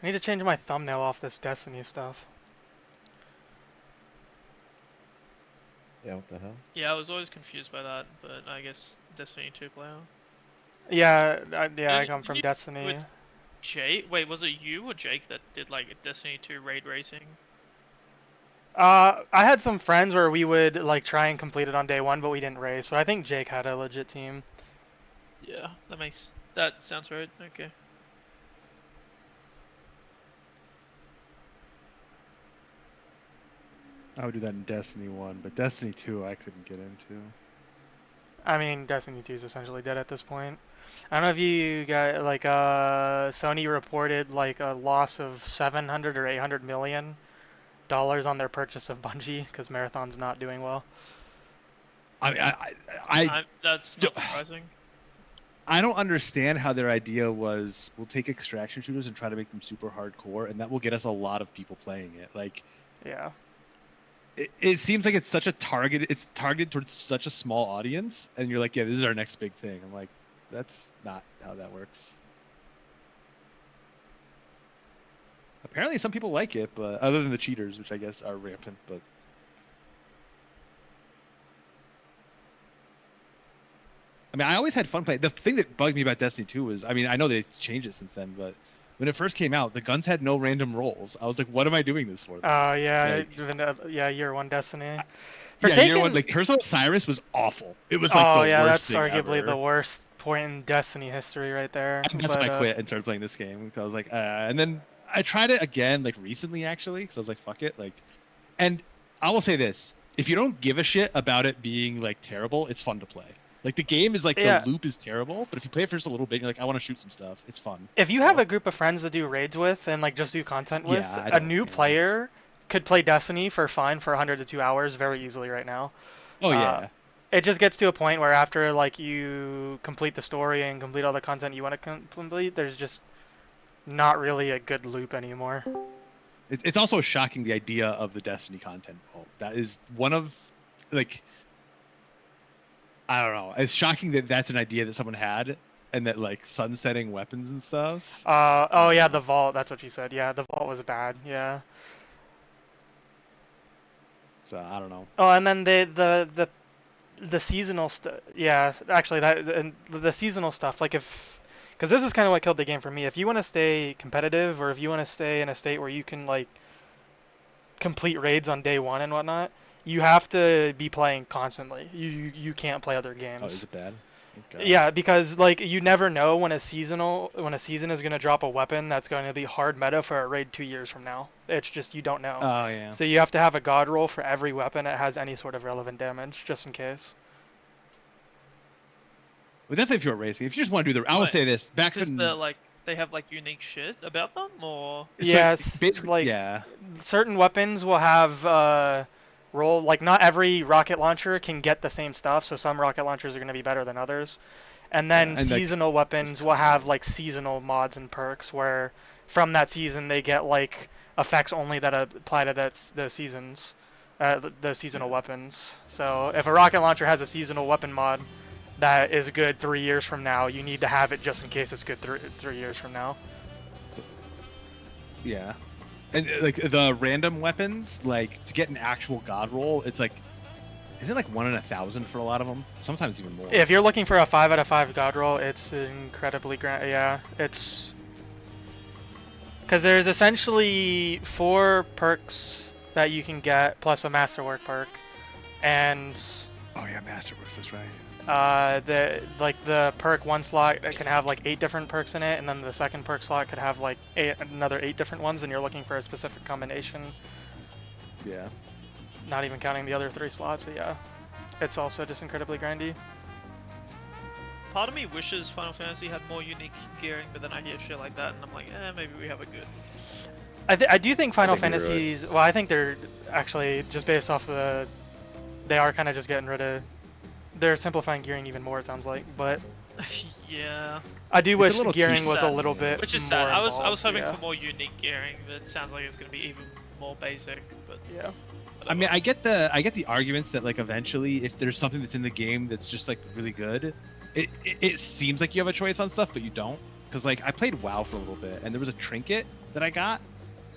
I need to change my thumbnail off this Destiny stuff. Yeah, what the hell? Yeah, I was always confused by that, but I guess Destiny 2 player. Yeah, I come Didn't from you Destiny. with Jake? Wait, was it you or Jake that did like Destiny 2 raid racing? I had some friends where we would like try and complete it on day one, but we didn't race. But I think Jake had a legit team. Yeah, that sounds right. Okay. I would do that in Destiny 1, but Destiny 2 I couldn't get into. I mean, Destiny 2 is essentially dead at this point. I don't know if you got like Sony reported like a loss of 700 or 800 million dollars on their purchase of Bungie because Marathon's not doing well. That's not surprising. I don't understand how their idea was we'll take extraction shooters and try to make them super hardcore, and that will get us a lot of people playing it. Like, Yeah. it seems like it's such a target. It's targeted towards such a small audience, and you're like, yeah, this is our next big thing. I'm like, that's not how that works. Apparently, some people like it, but other than the cheaters, which I guess are rampant, but. I mean, I always had fun playing. The thing that bugged me about Destiny 2 was, I mean, I know they've changed it since then, but when it first came out, the guns had no random rolls. I was like, what am I doing this for? Oh yeah, Like, yeah, year one Destiny. you know what? Like, Curse of Osiris was awful. It was like Oh the yeah, worst that's thing arguably ever. the worst point in Destiny history right there. And that's when I quit and started playing this game because I was like, and then I tried it again, like recently actually, because I was like, fuck it, like. And I will say this: if you don't give a shit about it being like terrible, it's fun to play. Like the game is like Yeah. the loop is terrible, but if you play it for just a little bit, you're like, I want to shoot some stuff. It's fun. If you have a group of friends to do raids with and like just do content with, Yeah, I a don't- new yeah. player could play Destiny for fine for 100 to 2 hours very easily right now. Oh yeah. It just gets to a point where after like you complete the story and complete all the content you want to complete, there's just not really a good loop anymore. It's also shocking the idea of the Destiny content vault. That is one of, like, I don't know. It's shocking that that's an idea that someone had, and that like sunsetting weapons and stuff. Oh yeah, the vault. That's what you said. Yeah, the vault was bad. Yeah. So I don't know. Oh, and then the seasonal stuff. Yeah, actually that and the seasonal stuff. Like if, because this is kind of what killed the game for me. If you want to stay competitive, or if you want to stay in a state where you can like complete raids on day one and whatnot, you have to be playing constantly. You can't play other games. Oh, is it bad? Okay. Yeah, because like you never know when a season is gonna drop a weapon that's going to be hard meta for a raid 2 years from now. It's just you don't know. Oh yeah. So you have to have a god roll for every weapon that has any sort of relevant damage, just in case. Well, definitely if you're racing. If you just want to do the, I will say this: back Because when they have like unique shit about them, or Yes, basically, like yeah. certain weapons will have roll, like not every rocket launcher can get the same stuff, so some rocket launchers are going to be better than others. And then Yeah, and, like, seasonal weapons will have like seasonal mods and perks where from that season they get like effects only that apply to the seasons, the seasonal weapons. So if a rocket launcher has a seasonal weapon mod that is good 3 years from now, you need to have it just in case it's good 3 years from now. So, yeah. And like the random weapons, like to get an actual god roll, it's like, is it like 1 in 1,000 for a lot of them? Sometimes even more. If you're looking for a 5 out of 5 god roll, it's incredibly grand. Yeah, it's because there's essentially 4 perks that you can get plus a masterwork perk, and Oh yeah, Masterworks. That's right. the perk one slot can have like 8 different perks in it, and then the second perk slot could have like another 8 different ones, and you're looking for a specific combination. Yeah. Not even counting the other 3 slots. So yeah, it's also just incredibly grindy. part of me wishes Final Fantasy had more unique gearing, but then I hear shit like that, and I'm like, maybe we have a good. I do think Final think you're right. Fantasies. Well, I think they're actually just based off the. They are kind of just getting rid of. They're simplifying gearing even more. It sounds like, but Yeah. I do It's a wish little too gearing was a sad, little bit. Which is more sad. I was involved, hoping yeah. for more unique gearing, but it sounds like it's gonna be even more basic. But Yeah. I mean, I get the arguments that like eventually, if there's something that's in the game that's just like really good, it seems like you have a choice on stuff, but you don't, because like I played WoW for a little bit, and there was a trinket that I got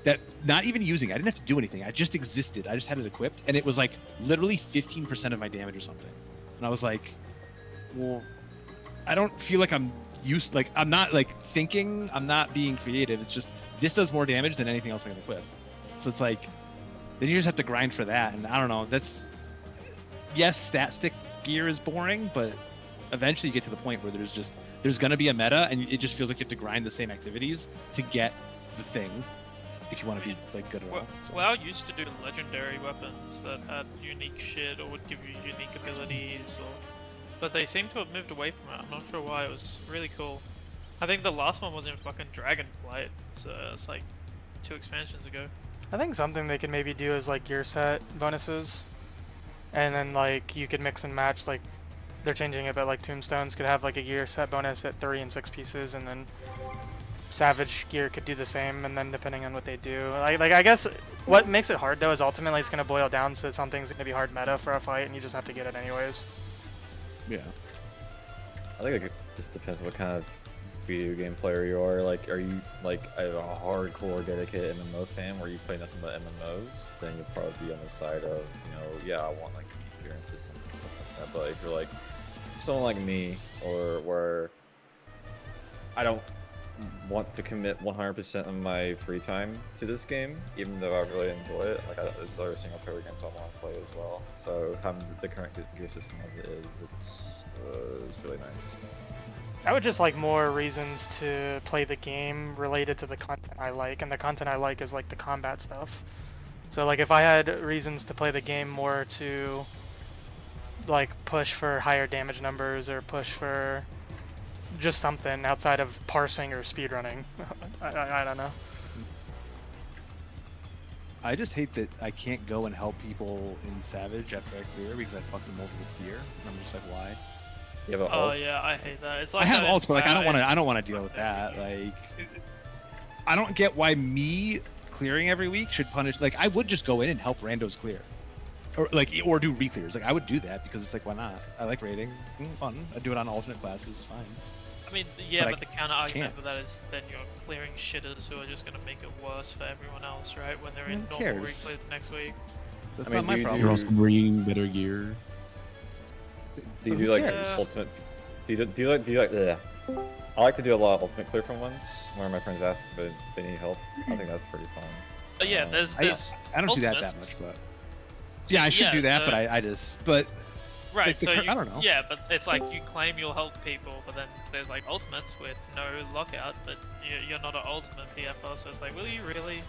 that not even using. I didn't have to do anything. I just existed. I just had it equipped, and it was like literally 15% of my damage or something. And I was like, well, I don't feel like I'm used. Like I'm not like thinking. I'm not being creative. It's just this does more damage than anything else I can equip. So it's like then you just have to grind for that. And I don't know. That's yes, stat stick gear is boring, but eventually you get to the point where there's gonna be a meta, and it just feels like you have to grind the same activities to get the thing if you want to be like good at all. So. WoW used to do legendary weapons that had unique shit or would give you unique abilities, but they seem to have moved away from it. I'm not sure why. It was really cool. I think the last one was in fucking Dragonblight, so it's like 2 expansions ago. I think something they could maybe do is like gear set bonuses, and then like you could mix and match. Like they're changing it, but like Tombstones could have like a gear set bonus at 3 and 6 pieces, and then Savage gear could do the same. And then depending on what they do, like I guess what makes it hard though is ultimately it's gonna boil down to something's gonna be hard meta for a fight, and you just have to get it anyways. Yeah. I think it just depends what kind of video game player you are. Like, are you like a hardcore dedicated MMO fan where you play nothing but MMOs? Then you'll probably be on the side of, yeah, I want like unique gearing systems and stuff like that. But if you're like someone like me, or where I don't want to commit 100% of my free time to this game, even though I really enjoy it, like there's other single player games I want to play as well. So having the current gear system as it is, it's really nice. I would just like more reasons to play the game related to the content I like, and the content I like is like the combat stuff. So like if I had reasons to play the game more to like push for higher damage numbers or push for just something outside of parsing or speedrunning, I don't know. I just hate that I can't go and help people in Savage after I clear because I fucked them over with gear. And I'm just like, why? You have an Oh ult? yeah, I hate that. It's like I have that in ults, but like I don't want to deal fucking with that. game. Like, I don't get why me clearing every week should punish. Like, I would just go in and help randos clear, or do re-clears. Like, I would do that because it's like, why not? I like raiding, fun. I do it on alternate classes, it's fine. I mean, yeah, But but the counter argument can't. for that is then you're clearing shitters who are just gonna make it worse for everyone else, right? When they're in Who normal cares? re-clears next week. That's I mean, not my do you problem. You're also bringing better gear. Do you Who do like cares? ultimate? Do you like? Yeah. I like to do a lot of ultimate clear from ones where my friends ask if they need help. I think that's pretty fun. But yeah, there's I don't do that ultimates. much, but yeah, I should Yeah, do that, so- but I just like Right, the so cur- you, I don't know. yeah, but it's like you claim you'll help people, but then there's like ultimates with no lockout, but you're not an ultimate PFR, so it's like, will you really,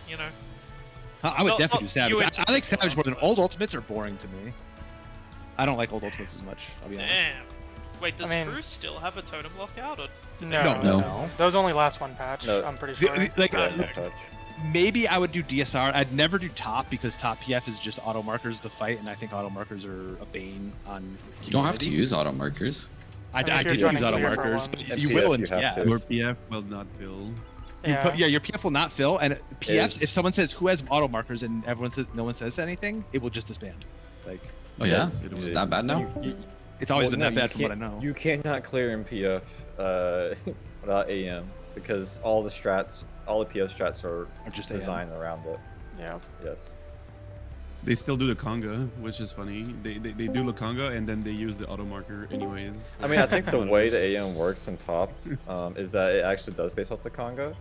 I would Not- definitely do not Savage. you I like Savage more than but- old ultimates are boring to me. I don't like old ultimates as much. I'll be honest. Damn. Wait, does mean- Bruce still have a totem lockout, or did No, they- No. no. Those only last one patch, No. I'm pretty sure. Like, Yeah, no touch. maybe I would do DSR. I'd never do top because top PF is just auto markers to fight, and I think auto markers are a bane on. You don't have to humanity. use auto markers. I I mean, if did you're use trying to auto clear for markers, one. but And you PF will in you have PF. to. Your PF will not fill. Yeah. Your PF will not fill, and PFs. Is- If someone says who has auto markers and everyone says no one says anything, it will just disband. Like Oh yeah, Yes, it's it that bad now. it's always Well, been no, that you bad from what I can't- know. You cannot clear in PF without AM because all the strats, all the PF strats are Or just AM. designed around it. Yeah. Yes. They still do the conga, which is funny. They do the conga and then they use the auto marker anyways. I mean, I think the way the AM works in top is that it actually does base off the conga.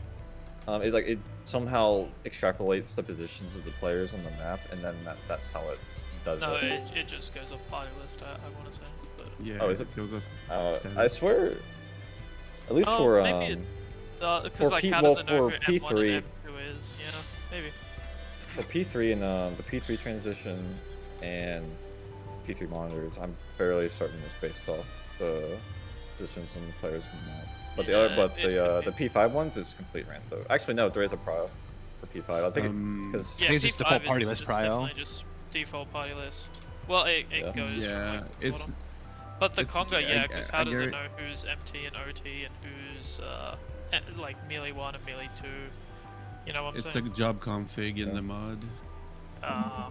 It somehow extrapolates the positions of the players on the map, and then that's how it does No, it. it just goes off party list, I want to say. But... Yeah, Oh, is it? goes up. I swear, at least Oh, for maybe because for like P- how well, does it know for who M1 P3 and M2 is? Yeah, maybe. for P3 and the P3 transition and P3 monitors, I'm fairly certain it's based off the positions on the players on the map. But the other, Yeah, but it could the P5 ones is complete random. Actually, no, there is a prio for P5. I think because Yeah, think it's just default P5 party is- list it's prio. definitely just default party list. Well, it Yeah. goes from Yeah, like the it's bottom. But the it's- conga, I- yeah, because I how does get it it. know who's MT and OT and who's like melee 1 and melee 2? You know what I'm it's saying? a job config in Yeah. the mod. Uh,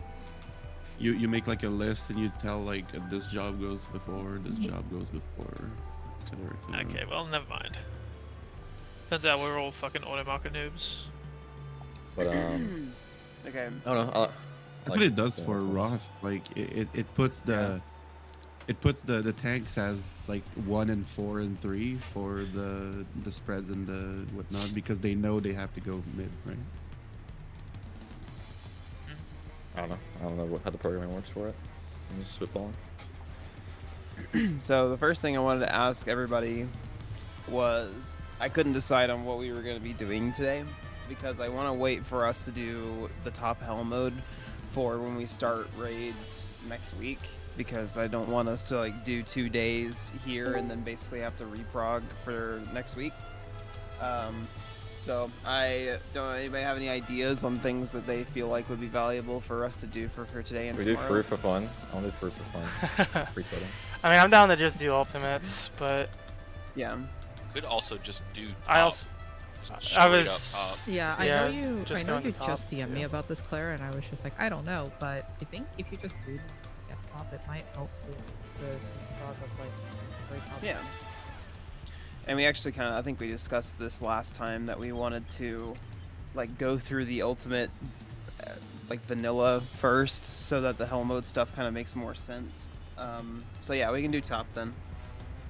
You make like a list and you tell like this job goes before, this job goes before, etc. etc. okay, well, never mind. Turns out we're all fucking auto marker noobs. But Okay. I don't know. That's what it does for Roth. Like it puts the the tanks as like 1 and 4 and 3 for the spreads and the whatnot because they know they have to go mid, right? I don't know how the programming works for it. I'm just spitballing. So the first thing I wanted to ask everybody was I couldn't decide on what we were going to be doing today because I want to wait for us to do the top hell mode for when we start raids next week because I don't want us to like do 2 days here and then basically have to reprog for next week. So I don't. Anybody have any ideas on things that they feel like would be valuable for us to do for today and We tomorrow? do free for fun. I want to do free for fun. Free coding. I mean, I'm down to just do ultimates, but Yeah. Could also just do top. I also Just I straight was- up top. Yeah, I Yeah, know you. just I know going to you top, just DM'd me yeah. about this, Claire, and I was just like, I don't know, but I think if you just do get top, it might help with the cause of like very top. Yeah. And we actually kind of, I think we discussed this last time that we wanted to like go through the ultimate like vanilla first so that the hell mode stuff kind of makes more sense. So yeah, we can do top then.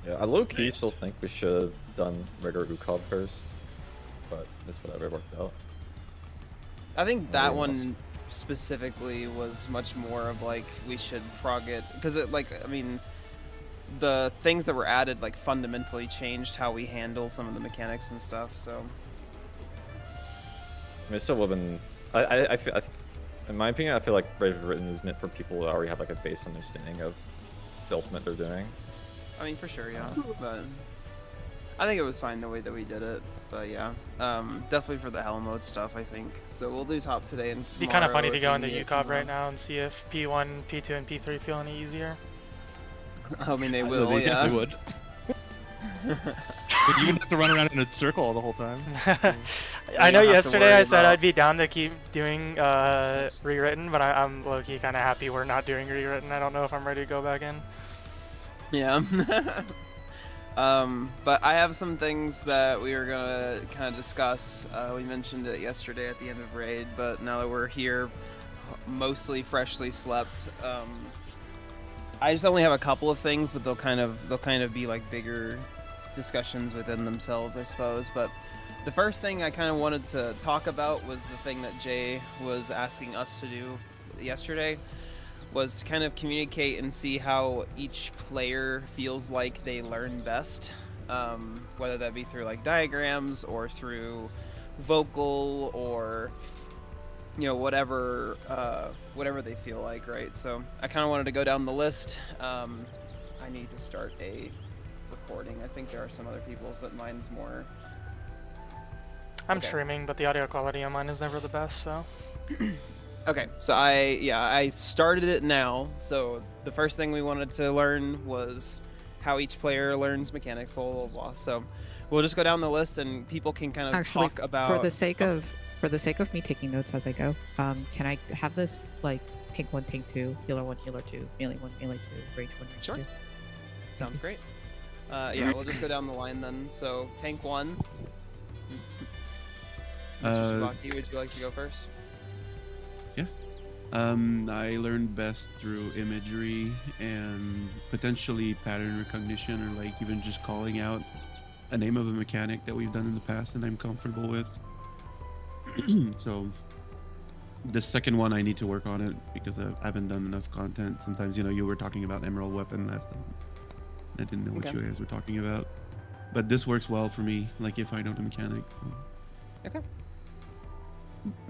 Yeah, I low key still think we should have done regular UCOB first, but it's whatever, it worked out. I think that Everyone one specifically was much more of like we should prog it because it like I mean the things that were added like fundamentally changed how we handle some of the mechanics and stuff. So I mean, it still would have been. In my opinion, I feel like Raven Written is meant for people that already have like a base understanding of the ultimate they're doing. I mean, for sure, yeah. But I think it was fine the way that we did it. But yeah, definitely for the hell mode stuff, I think. So we'll do top today and it'd tomorrow. be kind of funny to if go we into need it UCOB tomorrow. right now and see if P1, P2, and P3 feel any easier. I mean, they I know will, they yeah. definitely would. But you wouldn't have to run around in a circle the whole time. I know don't have to yesterday I worry said about- I'd be down to keep doing rewritten, but I'm low-key kind of happy we're not doing rewritten. I don't know if I'm ready to go back in. Yeah. But I have some things that we were gonna kind of discuss. We mentioned it yesterday at the end of raid, but now that we're here, mostly freshly slept. I just only have a couple of things, but they'll kind of be like bigger discussions within themselves, I suppose. But the first thing I kind of wanted to talk about was the thing that Jay was asking us to do yesterday, was to kind of communicate and see how each player feels like they learn best, whether that be through like diagrams or through vocal or whatever they feel like, right? So I kind of wanted to go down the list. I need to start a recording. I think there are some other people's, but mine's more. I'm Okay. streaming, but the audio quality on mine is never the best, so. Okay, so I started it now. So the first thing we wanted to learn was how each player learns mechanics, blah blah blah. So we'll just go down the list and people can kind of Actually, talk about. for the sake of me taking notes as I go, can I have this like tank 1, tank 2, healer 1, healer 2, melee 1, melee 2, range 1, range Sure. 2? Sounds great. Yeah, we'll just go down the line then. So tank 1. Mr. Sabaki, would you like to go first? I learned best through imagery and potentially pattern recognition, or like even just calling out a name of a mechanic that we've done in the past and I'm comfortable with. So the second one, I need to work on it because I haven't done enough content. Sometimes, you were talking about Emerald Weapon last time. I didn't know what Okay. you guys were talking about. But this works well for me, like if I know the mechanics. So. Okay.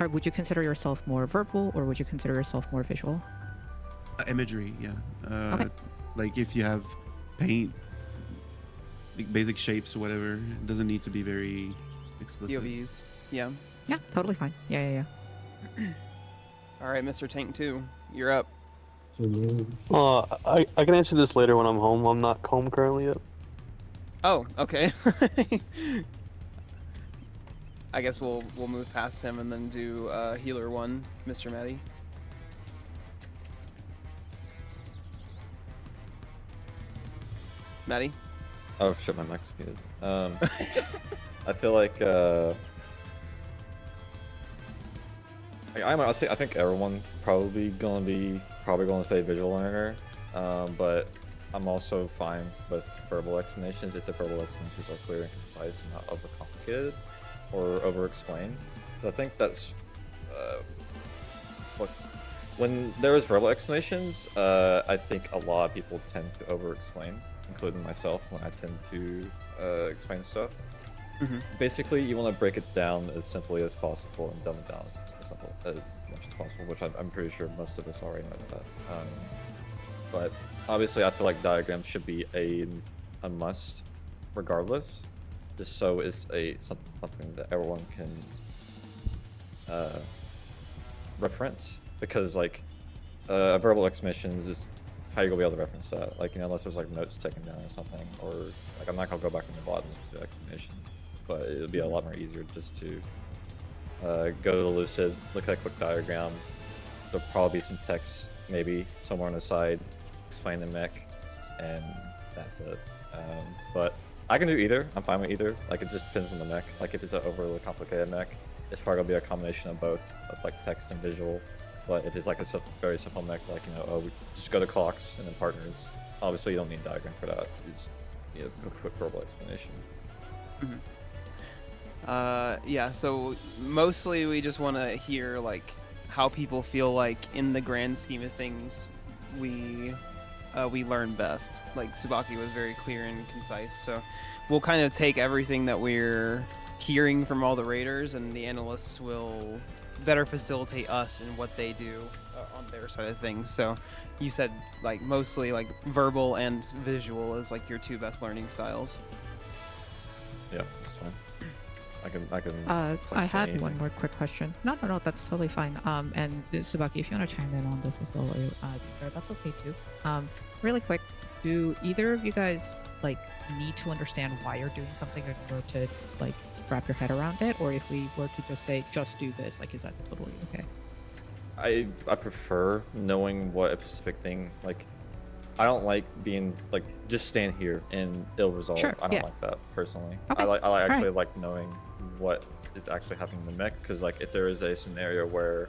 Or would you consider yourself more verbal, or would you consider yourself more visual? Imagery, yeah. Okay. Like if you have paint, like basic shapes or whatever, it doesn't need to be very explicit. POVs. Yeah. Yeah, totally fine. Yeah. All right, Mr. Tank 2, you're up. I can answer this later when I'm home. I'm not home currently yet. Oh, okay. I guess we'll move past him and then do healer 1, Mr. Matty. Matty? Oh shit, my mic's muted. I feel like I think everyone probably gonna say visual learner, but I'm also fine with verbal explanations if the verbal explanations are clear and concise and not overcomplicated or over-explained. Because I think that's when there is verbal explanations, I think a lot of people tend to over-explain, including myself when I tend to explain stuff. Basically, you want to break it down as simply as possible and dumb it down as simple as much as possible, which I'm pretty sure most of us already know that. But obviously, I feel like diagrams should be a must, regardless, just so it's something that everyone can reference. Because like a verbal explanation is just how you gonna be able to reference that. Like, you know, unless there's like notes taken down or something, or like I'm not gonna go back in the VOD and listen to the explanation. But it'll be a lot more easier just to go to the Lucid, look at a quick diagram. There'll probably be some text, maybe somewhere on the side, explain the mech, and that's it. But I can do either. I'm fine with either. Like, it just depends on the mech. Like, if it's an overly complicated mech, it's probably gonna be a combination of both, of like text and visual. But if it's like a very simple mech, like, you know, oh, we just go to clocks and then partners. Obviously, you don't need a diagram for that. You just need a quick verbal explanation. Yeah, so mostly we just want to hear like how people feel like in the grand scheme of things we learn best. Like Tsubaki was very clear and concise, so we'll kind of take everything that we're hearing from all the raiders, and the analysts will better facilitate us in what they do on their side of things. So you said like mostly like verbal and visual is like your two best learning styles. Yeah, that's fine. I can. I had one more quick question. No, that's totally fine. And Tsubaki, if you want to chime in on this as well, or that's okay too. Really quick, do either of you guys like need to understand why you're doing something in order to like wrap your head around it, or if we were to just say just do this, like, is that totally okay? I prefer knowing what a specific thing, like, I don't like being like just stand here and it'll resolve. Sure, I don't yeah. like that personally. Okay. I actually Alright. like knowing what is actually happening in the mech, because like if there is a scenario where,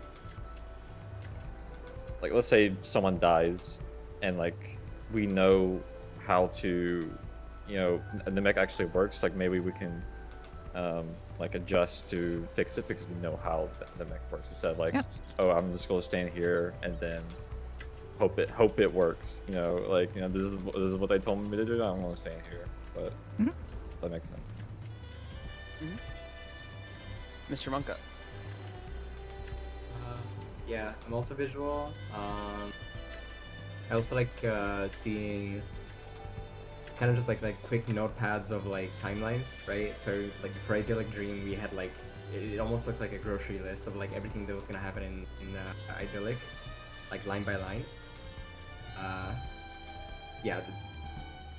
like, let's say someone dies and like we know how to, you know, the mech actually works, like maybe we can like adjust to fix it because we know how the mech works, instead of like, Yeah. oh, I'm just going to stand here and then hope it works, you know, like, you know, this is what they told me to do. I don't want to stand here, but Mhm. that makes sense. Mr. Monka. Yeah, I'm also visual. I also like seeing kind of just like quick notepads of like timelines, right? So like for Idyllic Dream, we had like it almost looked like a grocery list of like everything that was gonna happen in Idyllic, like line by line. Yeah,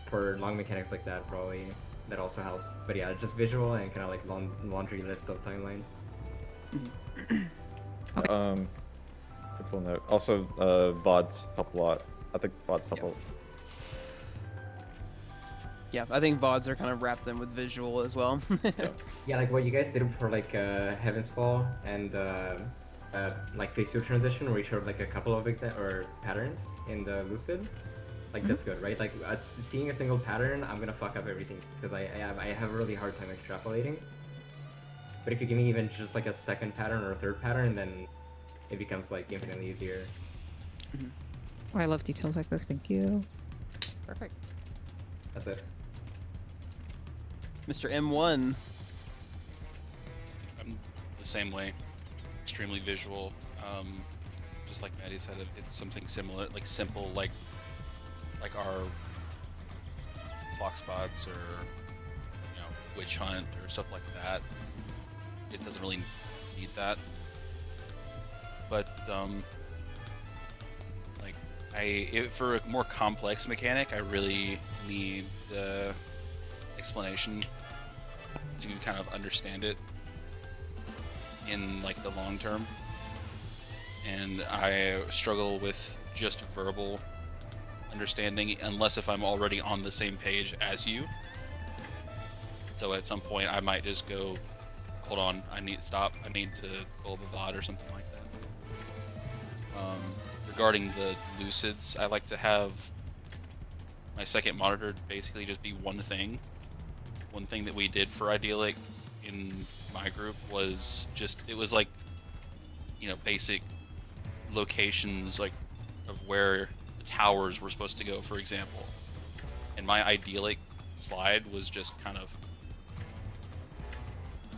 for long mechanics like that, probably that also helps. But yeah, just visual and kind of like laundry list of timeline. Quick little note. Also, VODs help a lot. I think VODs help a lot. Yeah, I think VODs are kind of wrapped in with visual as well. Yeah, like what you guys did for like Heaven's Call and like phase 2 transition, where you showed like a couple of patterns in the Lucid. Like that's good, right? Like seeing a single pattern, I'm gonna fuck up everything because I have a really hard time extrapolating. But if you give me even just like a second pattern or a third pattern, then it becomes like infinitely easier. Oh, I love details like this. Thank you. Perfect. That's it. Mr. M1. I'm the same way. Extremely visual. Just like Maddie said, it's something similar, like simple, like our flock spots or, you know, witch hunt or stuff like that. It doesn't really need that. But like for a more complex mechanic, I really need the explanation to kind of understand it in like the long term. And I struggle with just verbal understanding unless if I'm already on the same page as you. So at some point, I might just go, hold on, I need to pull up a VOD or something like that. Regarding the Lucids, I like to have my second monitor basically just be one thing. One thing that we did for Idyllic in my group was just, it was like, you know, basic locations like of where the towers were supposed to go, for example. And my Idyllic slide was just kind of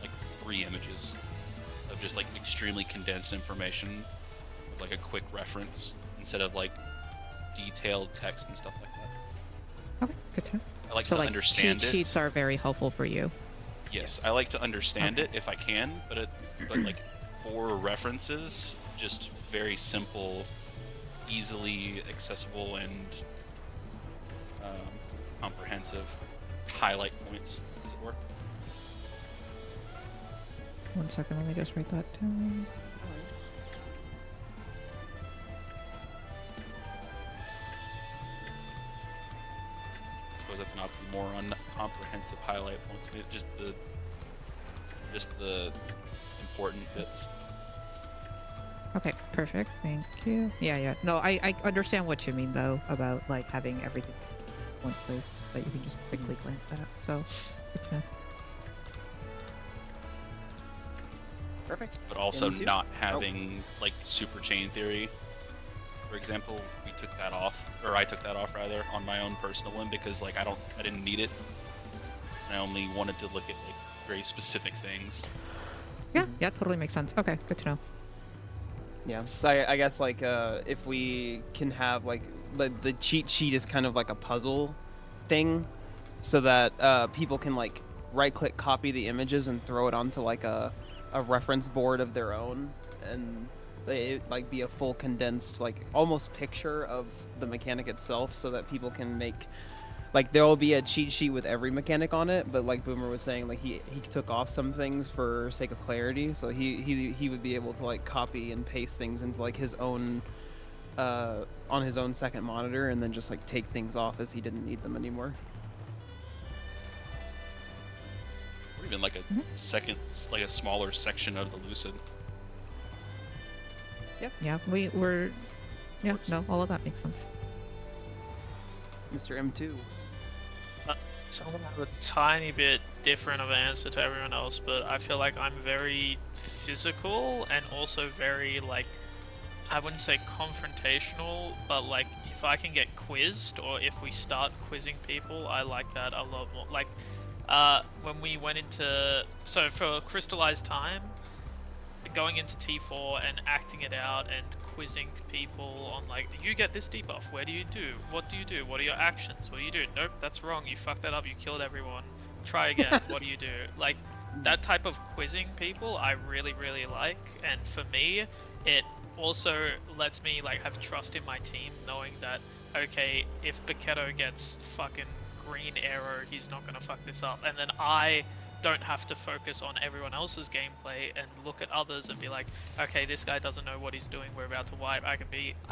like 3 images of just like extremely condensed information with like a quick reference instead of like detailed text and stuff like that. Okay, good to know. I like So to like understand cheat it. sheets are very helpful for you. Yes, I like to understand it if I can, but like for references, just very simple, easily accessible, and comprehensive highlight points, as it were. 1 second, let me just write that down. I suppose that's an oxymoron. Comprehensive highlight points, I mean, just the important bits. Okay, perfect. Thank you. Yeah. No, I understand what you mean though about like having everything in one place that you can just quickly glance at. So, good to know. Perfect. But also Into- not having like super chain theory, for example. We took that off, or I took that off rather, on my own personal one because like I didn't need it. I only wanted to look at like very specific things. Yeah, totally makes sense. Okay, good to know. Yeah, so I guess like if we can have like the cheat sheet is kind of like a puzzle thing, so that people can like right-click copy the images and throw it onto like a reference board of their own, and it like be a full condensed like almost picture of the mechanic itself, so that people can make like there will be a cheat sheet with every mechanic on it, but like Boomer was saying, like he took off some things for sake of clarity, so he would be able to like copy and paste things into like his own on his own second monitor, and then just like take things off as he didn't need them anymore. Or even like a second, like a smaller section of the Lucid. Yeah, no, all of that makes sense. Mr. M2. So I'm gonna have a tiny bit different of an answer to everyone else, but I feel like I'm very physical and also very like, I wouldn't say confrontational, but like if I can get quizzed or if we start quizzing people, I like that a lot more. Like when we went into, so for Crystallized Time, going into T4 and acting it out and quizzing people on like, you get this debuff, where do you do? What do you do? What are your actions? What do you do? Nope, that's wrong, you fucked that up, you killed everyone. Try again, what do you do? Like, that type of quizzing people I really, really like, and for me, it also lets me like have trust in my team, knowing that, okay, if Baketto gets fucking green arrow, he's not gonna fuck this up, and then I don't have to focus on everyone else's gameplay and look at others and be like, okay, this guy doesn't know what he's doing, we're about to wipe. I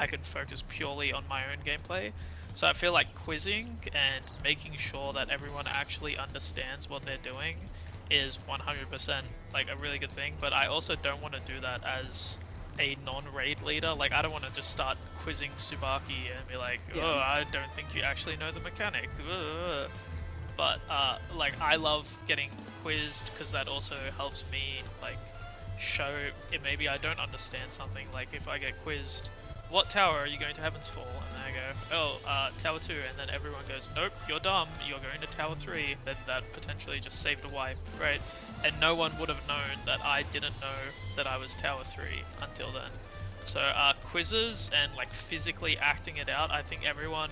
can focus purely on my own gameplay. So I feel like quizzing and making sure that everyone actually understands what they're doing is 100% like a really good thing, but I also don't want to do that as a non-raid leader. Like, I don't want to just start quizzing Tsubaki and be like, oh, I don't think you actually know the mechanic. But like, I love getting quizzed because that also helps me like show it. Maybe I don't understand something. Like if I get quizzed, what tower are you going to Heaven's Fall? And then I go, oh, Tower 2, and then everyone goes, nope, you're dumb, you're going to Tower 3. Then that potentially just saved a wipe, right? And no one would have known that I didn't know that I was Tower 3 until then. So quizzes and like physically acting it out, I think everyone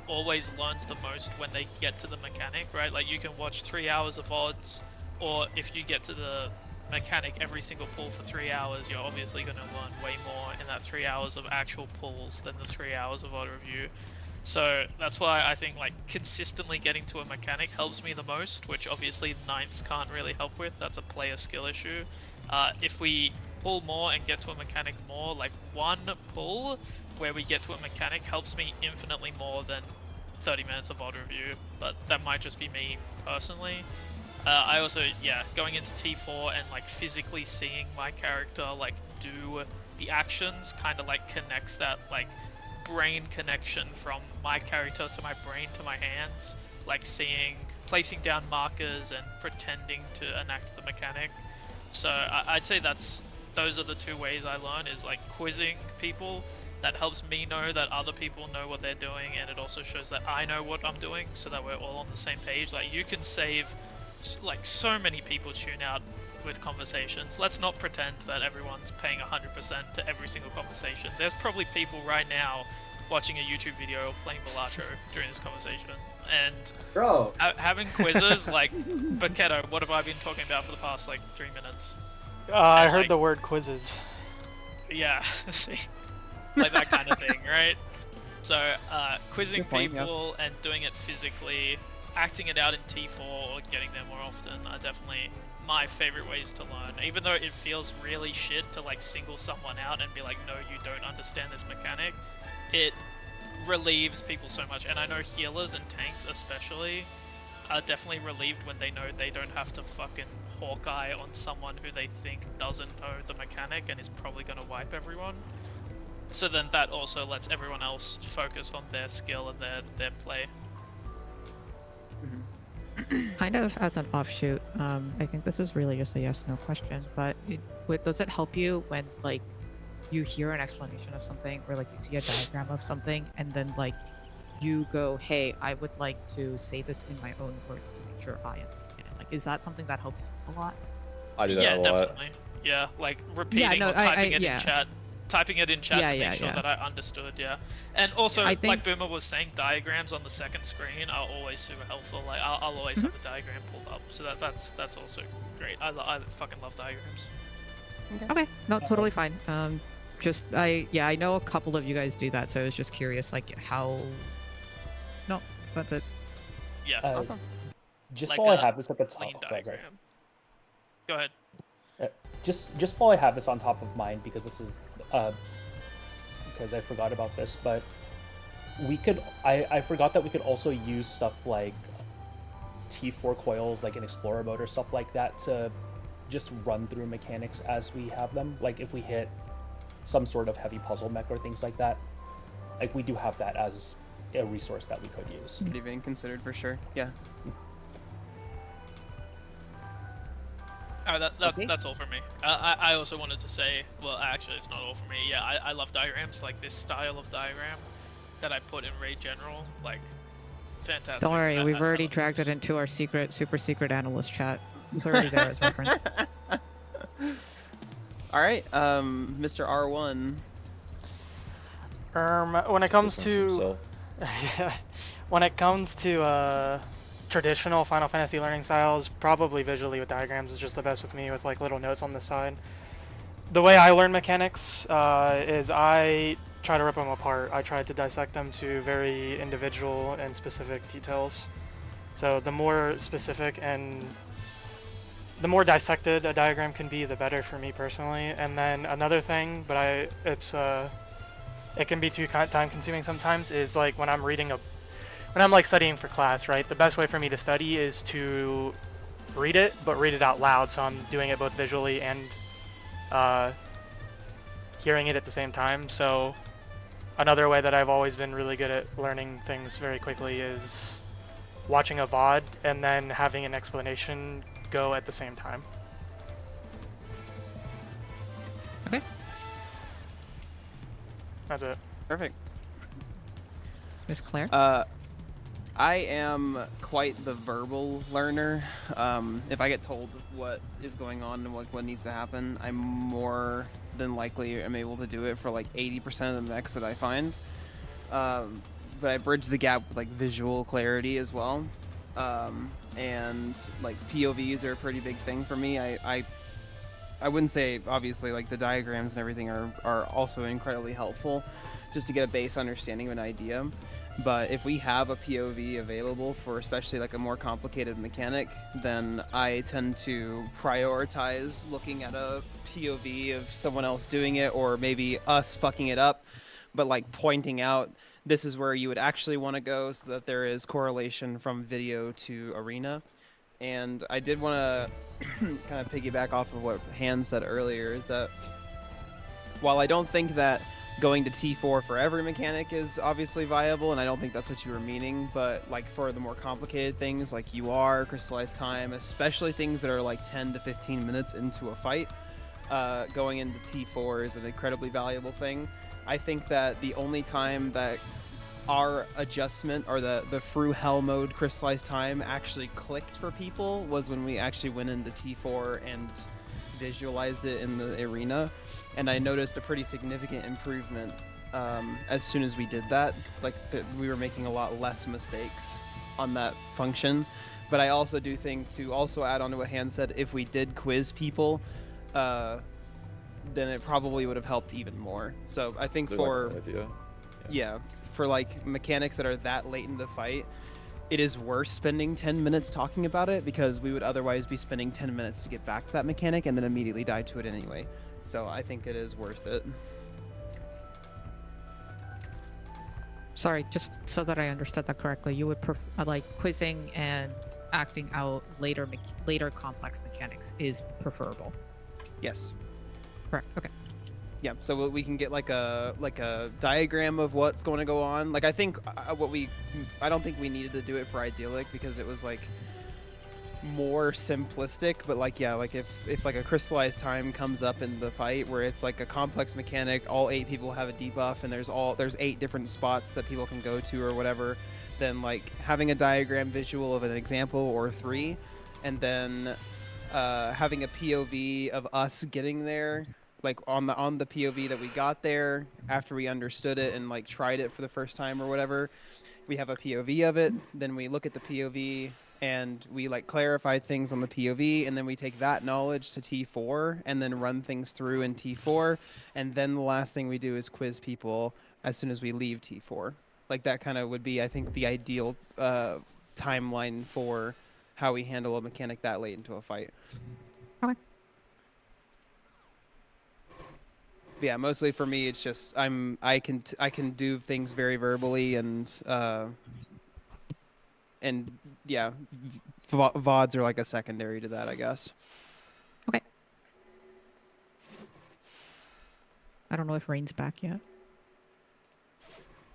always learns the most when they get to the mechanic, right? Like you can watch 3 hours of VODs, or if you get to the mechanic every single pull for 3 hours, you're obviously going to learn way more in that 3 hours of actual pulls than the 3 hours of VOD review. So that's why I think like consistently getting to a mechanic helps me the most, which obviously ninths can't really help with. That's a player skill issue. If we pull more and get to a mechanic more, like one pull where we get to a mechanic helps me infinitely more than 30 minutes of VOD review, but that might just be me personally. I also, yeah, going into T4 and like physically seeing my character like do the actions kind of like connects that like brain connection from my character to my brain to my hands, like placing down markers and pretending to enact the mechanic. So I'd say those are the two ways I learn, is like quizzing people. That helps me know that other people know what they're doing, and it also shows that I know what I'm doing, so that we're all on the same page. Like, you can save, like, so many people tune out with conversations. Let's not pretend that everyone's paying 100% to every single conversation. There's probably people right now watching a YouTube video playing Balatro during this conversation. And Bro, having quizzes, like, Baketo, what have I been talking about for the past, like, 3 minutes? I And, heard like, the word quizzes. Yeah, see? Like that kind of thing, right? So, quizzing Good point, yeah. people and doing it physically, acting it out in T4 or getting there more often are definitely my favorite ways to learn. Even though it feels really shit to like single someone out and be like, no, you don't understand this mechanic, it relieves people so much. And I know healers and tanks especially are definitely relieved when they know they don't have to fucking Hawkeye on someone who they think doesn't know the mechanic and is probably gonna wipe everyone. So then that also lets everyone else focus on their skill and their play. Kind of as an offshoot, I think this is really just a yes/no question, but does it help you when like you hear an explanation of something, or like you see a diagram of something, and then like you go, "Hey, I would like to say this in my own words to make sure I understand." Like, is that something that helps a lot? I do that Yeah, a lot. definitely. Yeah, like repeating no, or typing it yeah. in chat. Typing it in chat Yeah, to yeah, make sure yeah. that I understood, yeah. And also, I like think- Boomer was saying, diagrams on the second screen are always super helpful. Like, I'll always have a diagram pulled up, so that's also great. I fucking love diagrams. Okay, no, totally fine. I know a couple of you guys do that, so I was just curious, like how. No, that's it. Yeah, Awesome. Just like while I a have this at the top, clean oh, sorry. diagram. Go ahead. Just while I have this on top of mind, because this is because I forgot about this, but we could I forgot that we could also use stuff like T4 coils, like in Explorer mode or stuff like that, to just run through mechanics as we have them. Like if we hit some sort of heavy puzzle mech or things like that, like we do have that as a resource that we could use. Could have been considered for sure. Yeah. Oh, Okay. that's all for me. I also wanted to say, well, actually, it's not all for me. Yeah, I love diagrams, like this style of diagram that I put in Raid General, like, fantastic. Don't worry, we've already love dragged this. it into our super secret analyst chat. It's already there as reference. All right, Mr. R1. When it comes Distance to himself. when it comes to traditional Final Fantasy learning styles, probably visually with diagrams is just the best with me, with like little notes on the side. The way I learn mechanics is I try to rip them apart. I try to dissect them to very individual and specific details. So the more specific and the more dissected a diagram can be, the better for me personally. And then another thing, but it can be too time consuming sometimes, is like when I'm like studying for class, right? The best way for me to study is to read it, but read it out loud. So I'm doing it both visually and hearing it at the same time. So another way that I've always been really good at learning things very quickly is watching a VOD and then having an explanation go at the same time. Okay. That's it. Perfect. Miss Claire? I am quite the verbal learner. If I get told what is going on and what needs to happen, I'm more than likely am able to do it for like 80% of the mechs that I find. But I bridge the gap with like visual clarity as well. And like POVs are a pretty big thing for me. I wouldn't say obviously like the diagrams and everything are also incredibly helpful just to get a base understanding of an idea. But if we have a POV available for especially like a more complicated mechanic, then I tend to prioritize looking at a POV of someone else doing it, or maybe us fucking it up, but like pointing out this is where you would actually want to go so that there is correlation from video to arena. And I did want to kind of piggyback off of what Han said earlier, is that while I don't think that going to T4 for every mechanic is obviously viable, and I don't think that's what you were meaning, but like for the more complicated things like UR, crystallized time, especially things that are like 10 to 15 minutes into a fight, going into T4 is an incredibly valuable thing. I think that the only time that our adjustment, or the through hell mode crystallized time, actually clicked for people was when we actually went into T4 and visualized it in the arena, and I noticed a pretty significant improvement as soon as we did that. Like we were making a lot less mistakes on that function. But I also do think, to also add on to what Han said, if we did quiz people, then it probably would have helped even more. So I think for for like mechanics that are that late in the fight, it is worth spending 10 minutes talking about it, because we would otherwise be spending 10 minutes to get back to that mechanic and then immediately die to it anyway. So I think it is worth it. Sorry, just so that I understood that correctly, you would like quizzing and acting out later complex mechanics is preferable. Yes. Correct. Okay. Yeah, so we can get like a diagram of what's going to go on. Like I think I don't think we needed to do it for Idyllic because it was like more simplistic, but like yeah, like if like a crystallized time comes up in the fight where it's like a complex mechanic, all 8 people have a debuff and there's 8 different spots that people can go to or whatever, then like having a diagram visual of an example or 3, and then having a POV of us getting there, like on the POV that we got there after we understood it and like tried it for the first time or whatever. We have a POV of it, then we look at the POV and we like clarify things on the POV, and then we take that knowledge to T4 and then run things through in T4, and then the last thing we do is quiz people as soon as we leave T4. Like that kind of would be, I think, the ideal timeline for how we handle a mechanic that late into a fight. Okay. But yeah, mostly for me, it's just I can do things very verbally, and yeah, VODs are like a secondary to that, I guess. Okay. I don't know if Rain's back yet.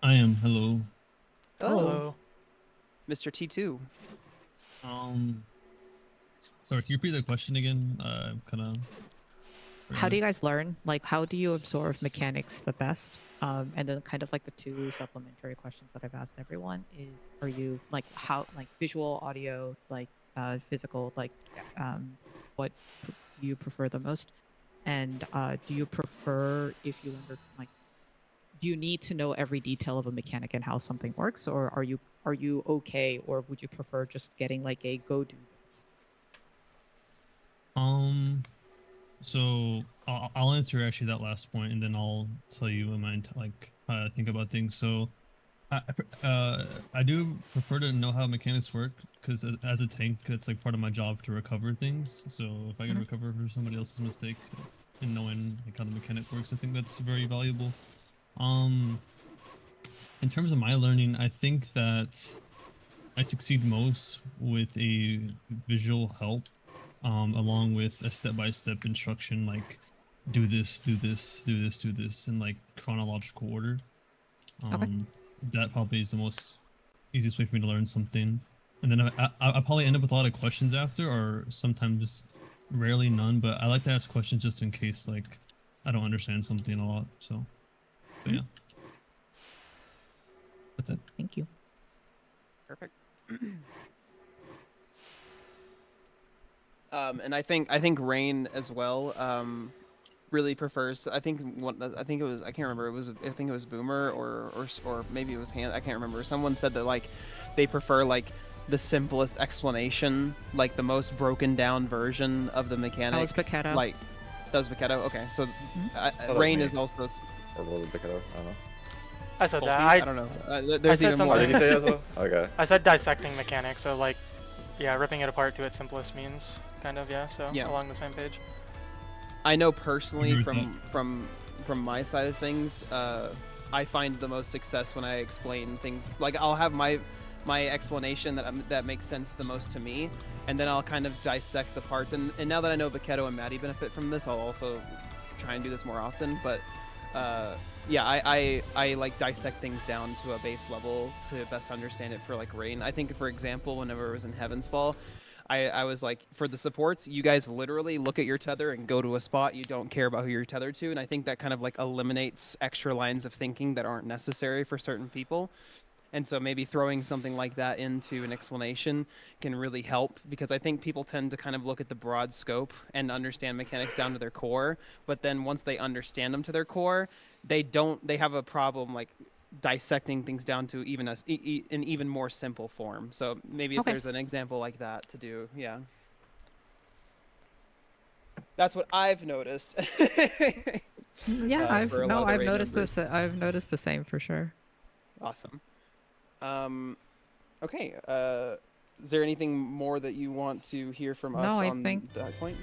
I am. Hello. Hello. Mr. T2. Sorry, can you repeat the question again? Kind of. How do you guys learn? Like, how do you absorb mechanics the best? And then kind of like the 2 supplementary questions that I've asked everyone is, are you like visual, audio, like physical, like what do you prefer the most? And do you prefer, if you do you need to know every detail of a mechanic and how something works, or are you okay, or would you prefer just getting like a go do this? So I'll answer actually that last point, and then I'll tell you how I think about things. So I do prefer to know how mechanics work, because as a tank, that's like part of my job to recover things. So if I can recover for somebody else's mistake and knowing like how the mechanic works, I think that's very valuable. In terms of my learning, I think that I succeed most with a visual help, along with a step-by-step instruction, like do this, do this, do this, do this, in like chronological order. That probably is the easiest way for me to learn something. And then I probably end up with a lot of questions after, or sometimes rarely none, but I like to ask questions just in case like I don't understand something a lot. So but yeah, that's it. Thank you. Perfect. And I think Rain as well really prefers. I think it was, I can't remember. I think it was Boomer or maybe it was Han. I can't remember. Someone said that like they prefer like the simplest explanation, like the most broken down version of the mechanic. That was Paquetto. Like that was Paquetto. Okay, so Rain is also. Or was it Paquetto? I don't know. I said that. I don't know. There's even more. Did you say as well? Okay. I said dissecting mechanics, so like, yeah, ripping it apart to its simplest means, kind of, yeah. So yeah. Along the same page. I know personally from my side of things, I find the most success when I explain things. Like I'll have my explanation that makes sense the most to me, and then I'll kind of dissect the parts. And now that I know Baketo and Maddie benefit from this, I'll also try and do this more often. But yeah, I like dissect things down to a base level to best understand it for like Rain. I think, for example, whenever it was in Heaven's Fall, I was like, for the supports, you guys literally look at your tether and go to a spot. You don't care about who you're tethered to, and I think that kind of like eliminates extra lines of thinking that aren't necessary for certain people. And so maybe throwing something like that into an explanation can really help, because I think people tend to kind of look at the broad scope and understand mechanics down to their core, but then once they understand them to their core, they have a problem like dissecting things down to even an even more simple form. So maybe if there's an example like that to do, yeah. That's what I've noticed. Yeah, I've noticed this. I've noticed the same for sure. Awesome. Okay. Is there anything more that you want to hear from us on that point?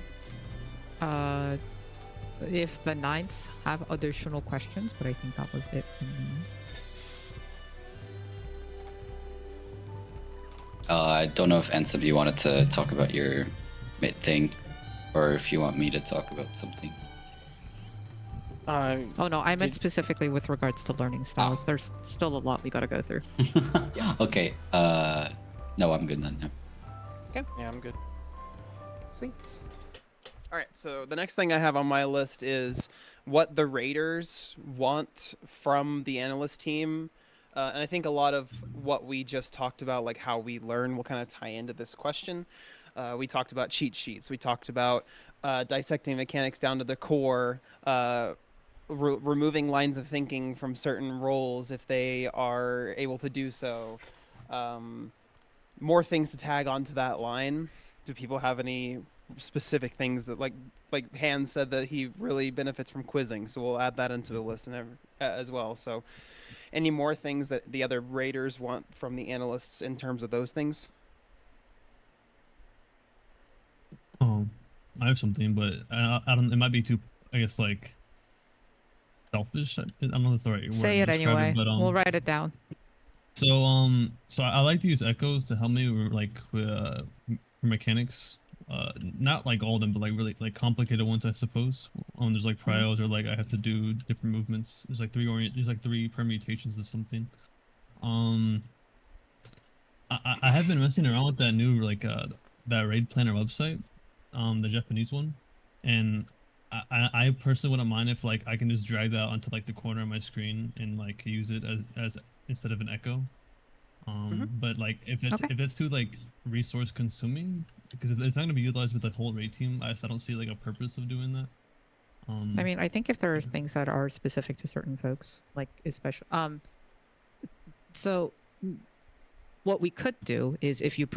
If the Knights have additional questions, but I think that was it for me. I don't know if Ansem, you wanted to talk about your mid thing, or if you want me to talk about something. Oh no, I meant specifically with regards to learning styles. There's still a lot we gotta go through. Okay. No, I'm good then. Yeah. Okay. Yeah, I'm good. Sweet. All right, so the next thing I have on my list is what the Raiders want from the analyst team. And I think a lot of what we just talked about, like how we learn, will kind of tie into this question. We talked about cheat sheets. We talked about dissecting mechanics down to the core, removing lines of thinking from certain roles if they are able to do so. More things to tag onto that line. Do people have any specific things that, like Hans said that he really benefits from quizzing, so we'll add that into the list as well. So any more things that the other Raiders want from the analysts in terms of those things? I have something, but I don't. It might be too, I guess, like selfish. I don't know if that's the right word. Say it anyway. But, we'll write it down. So so I like to use echoes to help me like for mechanics. Not like all of them, but like really like complicated ones, I suppose. There's like prios, or like I have to do different movements. There's like three permutations of something. I have been messing around with that new like that raid planner website, the Japanese one, and I personally wouldn't mind if like I can just drag that onto like the corner of my screen and like use it as instead of an echo. But like if it's too like resource consuming, because it's not going to be utilized with the whole raid team, I don't see like a purpose of doing that. I mean, I think if there are things that are specific to certain folks, like especially so what we could do is, if you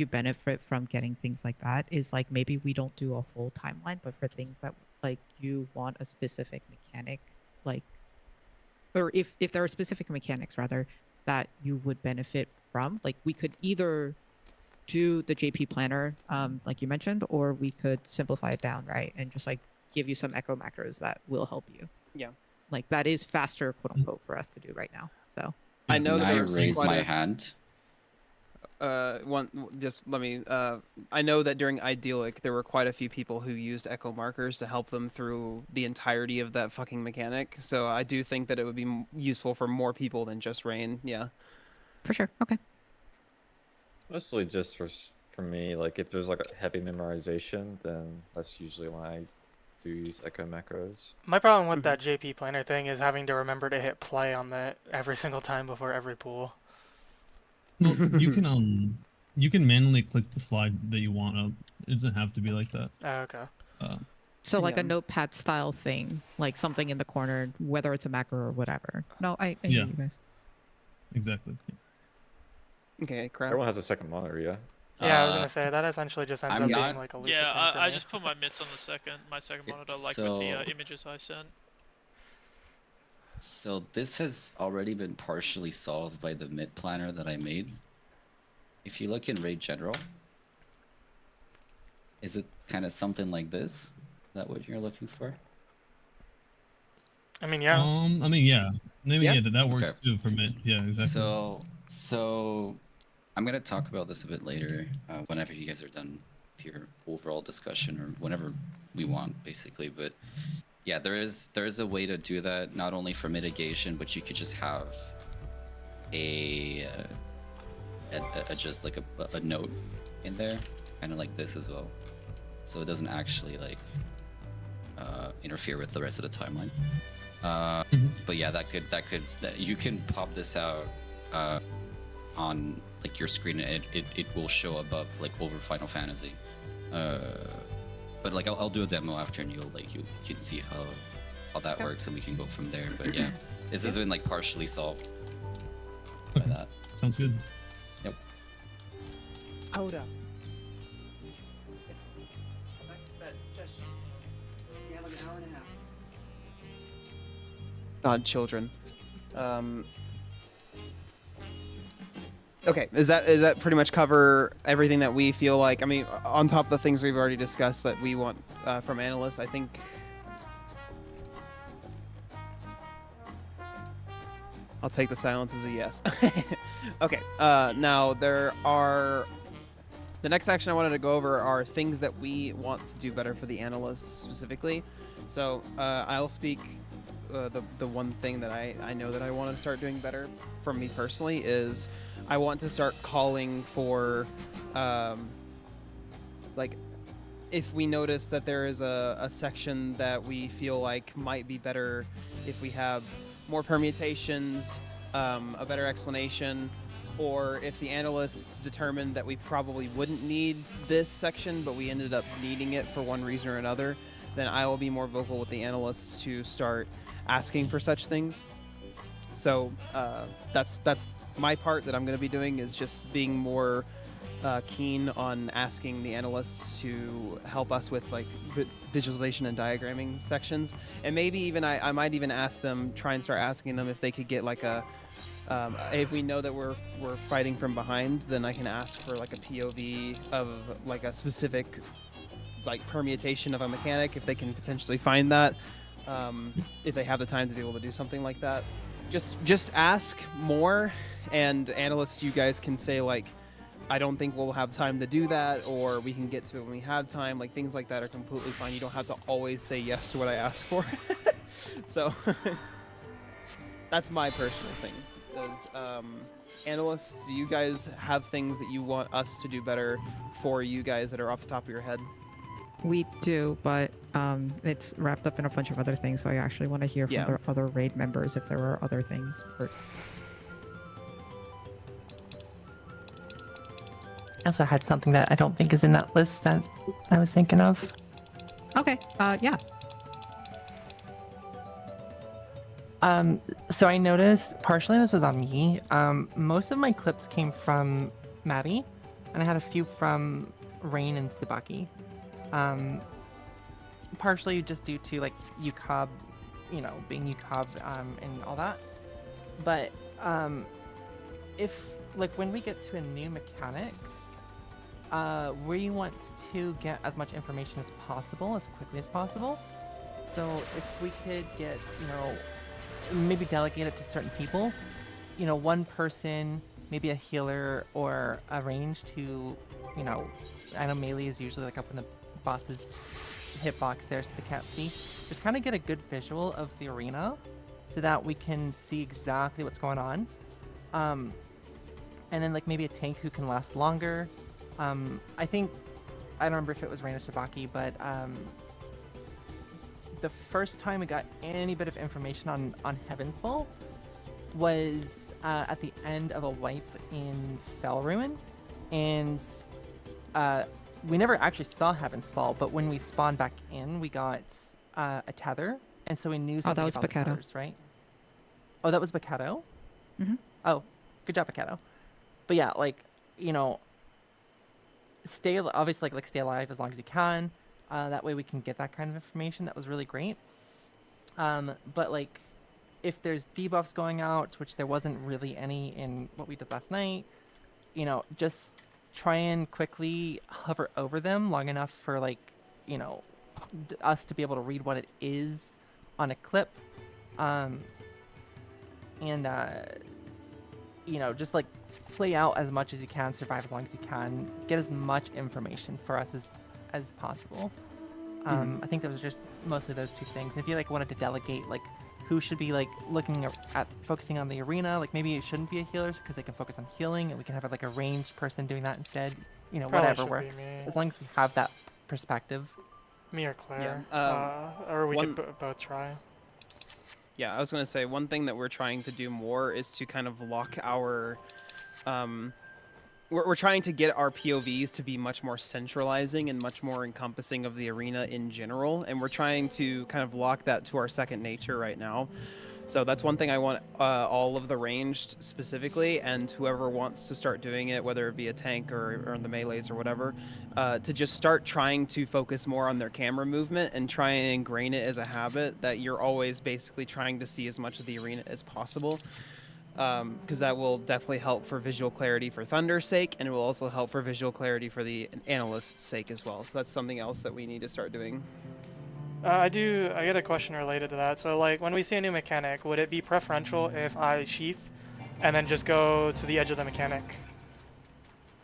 benefit from getting things like that, is like maybe we don't do a full timeline, but for things that like you want a specific mechanic, like, or if there are specific mechanics rather that you would benefit from, like we could either do the JP planner, like you mentioned, or we could simplify it down, right, and just like give you some echo macros that will help you. Yeah, like that is faster, quote unquote, for us to do right now. So I know that I raise my hand. Just let me. I know that during Idyllic, there were quite a few people who used echo markers to help them through the entirety of that fucking mechanic. So I do think that it would be useful for more people than just Rain. Yeah, for sure. Okay. Mostly just for me, like if there's like a heavy memorization, then that's usually when I do use echo macros. My problem with that JP planner thing is having to remember to hit play on that every single time before every pool. No, you can manually click the slide that you want up. It doesn't have to be like that. Oh, okay. So like a notepad style thing, like something in the corner, whether it's a macro or whatever. No, I hear you guys. Exactly. Okay, crap. Everyone has a second monitor, yeah? Yeah, I was gonna say that essentially just ends up being like a lucid thing for I me. just put my mitts on my second monitor, like with the images I sent. So this has already been partially solved by the mid planner that I made. If you look in Raid General, is it kind of something like this? Is that what you're looking for? I mean, yeah. Yeah. Maybe that works too for mid. Yeah, exactly. So I'm gonna talk about this a bit later, whenever you guys are done with your overall discussion, or whenever we want, basically. But yeah, there is a way to do that, not only for mitigation, but you could just have a just like a note in there, kind of like this as well, so it doesn't actually like interfere with the rest of the timeline. But yeah, you can pop this out on like your screen, and it will show above like over Final Fantasy. But like I'll do a demo after, and you can see how that works, and we can go from there. But yeah, this has been like partially solved by that. Sounds good. Yep. Hold up. God, children. Okay, is that pretty much cover everything that we feel like? I mean, on top of the things we've already discussed that we want from analysts, I think. I'll take the silence as a yes. Okay, now the next section I wanted to go over are things that we want to do better for the analysts specifically. So I'll speak. The one thing that I know that I want to start doing better for me personally is I want to start calling for like if we notice that there is a section that we feel like might be better if we have more permutations, a better explanation, or if the analysts determined that we probably wouldn't need this section but we ended up needing it for one reason or another, then I will be more vocal with the analysts to start asking for such things. So that's my part that I'm going to be doing, is just being more keen on asking the analysts to help us with like visualization and diagramming sections, and maybe even I might even ask them, try and start asking them if they could get like if we know that we're fighting from behind, then I can ask for like a POV of like a specific like permutation of a mechanic, if they can potentially find that. If they have the time to be able to do something like that, just ask more, and analysts, you guys can say like, I don't think we'll have time to do that, or we can get to it when we have time. Like things like that are completely fine. You don't have to always say yes to what I ask for. So that's my personal thing. Analysts, do you guys have things that you want us to do better for you guys that are off the top of your head? We do, but it's wrapped up in a bunch of other things, so I actually want to hear from the other raid members if there are other things first. I also had something that I don't think is in that list that I was thinking of. Okay, yeah. So I noticed, partially this was on me, most of my clips came from Maddie, and I had a few from Rain and Tsubaki. Partially just due to like UCOB, being UCOB, and all that. But if like when we get to a new mechanic, we want to get as much information as possible, as quickly as possible. So if we could get, maybe delegate it to certain people, one person, maybe a healer or a range to, I know melee is usually like up in the boss's hitbox there so they can't see. Just kind of get a good visual of the arena so that we can see exactly what's going on. And then like maybe a tank who can last longer. I think, I don't remember if it was Rain or Tsubaki, but the first time we got any bit of information on Heaven's Fall was at the end of a wipe in Fel Ruin, and we never actually saw Heaven's Fall, but when we spawned back in, we got a tether, and so we knew something that was about the Baccato. tethers, right? Oh, that was Baccato? Mm-hmm. Oh, good job, Baccato. But yeah, like, stay obviously like stay alive as long as you can. That way we can get that kind of information. That was really great. But like, if there's debuffs going out, which there wasn't really any in what we did last night, just try and quickly hover over them long enough for like, us to be able to read what it is on a clip. And you know, just like play out as much as you can, survive as long as you can, get as much information for us as possible. I think those are just mostly those two things. If you like wanted to delegate like who should be like looking at focusing on the arena, like maybe it shouldn't be a healer because they can focus on healing, and we can have like a ranged person doing that instead. You know, Probably whatever should be works, me. as long as we have that perspective. Me or Claire. Yeah, Or we one- could both try. Yeah, I was gonna say one thing that we're trying to do more is to kind of lock our, we're trying to get our POVs to be much more centralizing and much more encompassing of the arena in general, and we're trying to kind of lock that to our second nature right now. So that's one thing I want all of the ranged specifically, and whoever wants to start doing it, whether it be a tank or the melees or whatever, to just start trying to focus more on their camera movement and try and ingrain it as a habit that you're always basically trying to see as much of the arena as possible. Because that will definitely help for visual clarity for Thunder's sake, and it will also help for visual clarity for the analyst's sake as well. So that's something else that we need to start doing. I get a question related to that. So like when we see a new mechanic, would it be preferential if I sheath and then just go to the edge of the mechanic?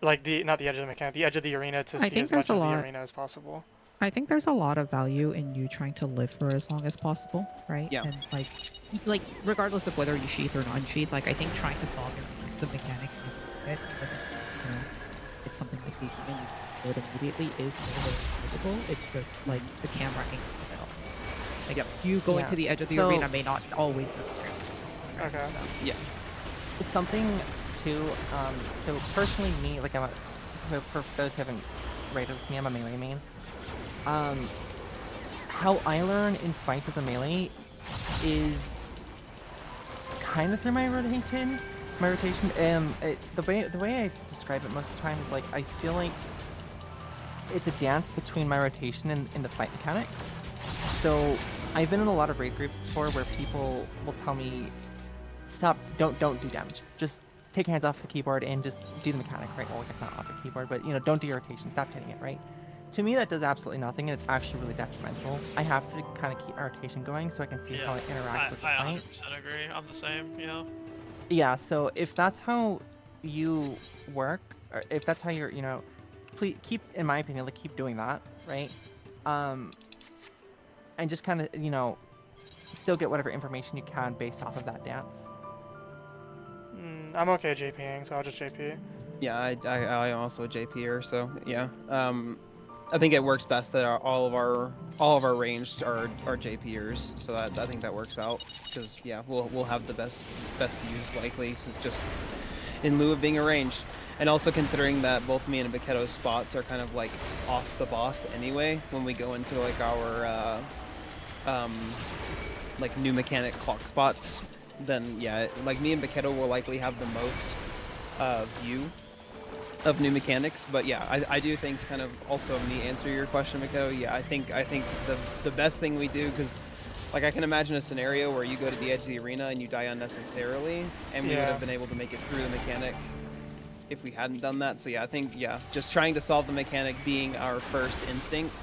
Like not the edge of the mechanic, the edge of the arena to I see think as much there's of a the lot- arena as possible. I think there's a lot of value in you trying to live for as long as possible, right? Yeah. And like regardless of whether you sheath or non-sheath, like I think trying to solve the mechanic, you know, it's something like the human you do it immediately is visible. It's just like the camera angle of it all. Like you going Yeah. to the edge of the So- arena may not always necessarily. Okay. Yeah. Something too. So personally, me, like for those who haven't rated with me, I'm a melee main. How I learn in fights as a melee is kind of through my rotation. The way I describe it most of the time is like I feel like it's a dance between my rotation and the fight mechanics. So I've been in a lot of raid groups before where people will tell me, "Stop! Don't do damage. Just take your hands off the keyboard and just do the mechanic, right? Well, like not off the keyboard, but you know, don't do your rotation. Stop hitting it, right?" To me, that does absolutely nothing, and it's actually really detrimental. I have to kind of keep my rotation going so I can see how it interacts with the I fight. 100% agree. I'm the same, you know? Yeah, so if that's how you work, or if that's how you're, you know, please keep, in my opinion, like keep doing that, right? And just kind of, you know, still get whatever information you can based off of that dance. I'm okay JPing, so I'll just JP. Yeah, I am also a JPer, so yeah. I think it works best that all of our ranged are JPers, so that I think that works out because yeah, we'll have the best views likely, since just in lieu of being arranged, and also considering that both me and Baketo's spots are kind of like off the boss anyway when we go into like our like new mechanic clock spots, then yeah, like me and Baketo will likely have the most view of new mechanics. But yeah, I do think kind of also me answer your question, Baketo. Yeah, I think the best thing we do, because like I can imagine a scenario where you go to the edge of the arena and you die unnecessarily, and we would have been able to make it through the mechanic if we hadn't done that. So yeah, I think yeah, just trying to solve the mechanic being our first instinct,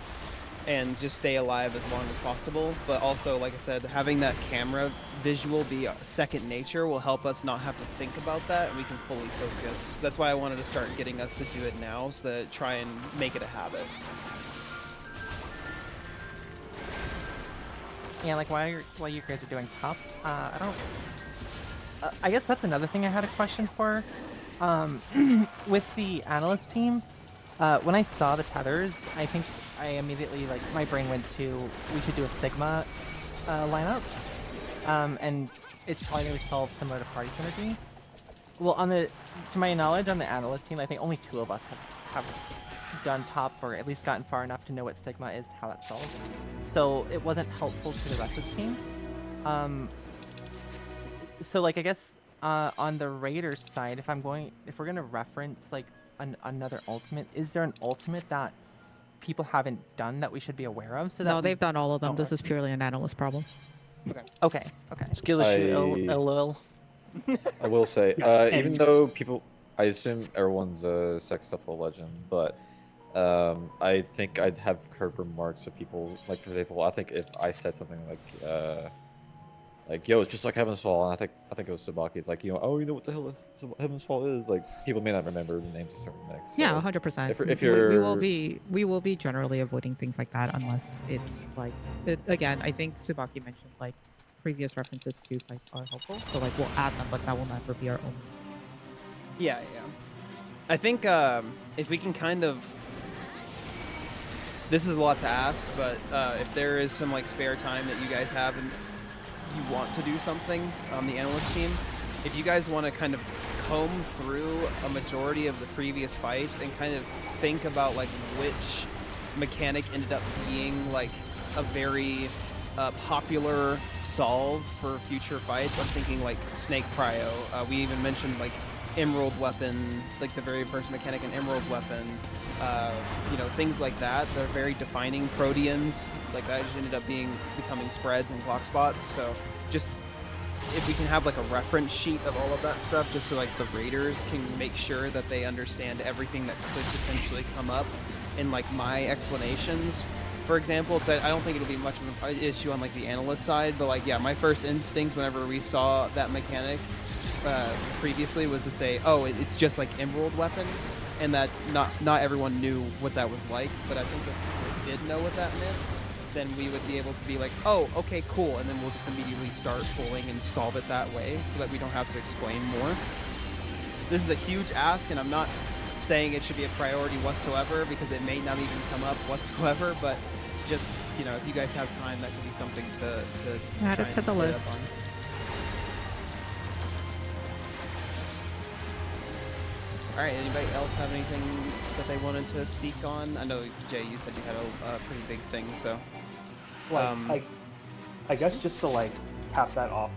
and just stay alive as long as possible. But also, like I said, having that camera visual be second nature will help us not have to think about that, and we can fully focus. That's why I wanted to start getting us to do it now, so that try and make it a habit. Yeah, like while you guys are doing top, I don't. I guess that's another thing I had a question for. With the analyst team, when I saw the tethers, I think I immediately, like, my brain went to, we should do a Sigma lineup, and it's probably going to solve similar to Party Synergy. Well, to my knowledge, on the analyst team, I think only 2 of us have done top, or at least gotten far enough to know what Sigma is, how that's solved. So it wasn't helpful to the rest of the team. So like, I guess on the Raiders side, if we're gonna reference like another ultimate, is there an ultimate that people haven't done that we should be aware of? So that No, they've done all of them. This is purely an analyst problem. Okay. Skill issue, LOL. I will say, even though people, I assume everyone's a Sextuple legend, but I think I'd have curb remarks of people, like for example, I think if I said something like, like, yo, it's just like Heaven's Fall, and I think it was Sabaki. It's like, oh, you know what the hell Heaven's Fall is? Like, people may not remember the names of certain mechs. So Yeah, 100%. If you're, we will be generally avoiding things like that unless it's like, again, I think Tsubaki mentioned like previous references to fights are helpful, so like we'll add them, but that will never be our own. Yeah. I think if we can kind of, this is a lot to ask, but if there is some like spare time that you guys have and you want to do something on the analyst team, if you guys want to kind of comb through a majority of the previous fights and kind of think about like which mechanic ended up being like a very popular solve for future fights, I'm thinking like Snake Prio. We even mentioned like Emerald Weapon, like the very first mechanic in Emerald Weapon. Things like that. They're very defining Proteans. Like that just ended up becoming spreads and clock spots. So just if we can have like a reference sheet of all of that stuff, just so like the raiders can make sure that they understand everything that could potentially come up in like my explanations. For example, because I don't think it'll be much of an issue on like the analyst side, but like, yeah, my first instinct whenever we saw that mechanic previously was to say, oh, it's just like Emerald Weapon, and that not everyone knew what that was like. But I think if we did know what that meant, then we would be able to be like, oh, okay, cool, and then we'll just immediately start pulling and solve it that way, so that we don't have to explain more. This is a huge ask, and I'm not saying it should be a priority whatsoever, because it may not even come up whatsoever, but just, if you guys have time, that could be something to add it to the list. All right, anybody else have anything that they wanted to speak on? I know, Jay, you said you had a pretty big thing, so. I guess just to like cap that off,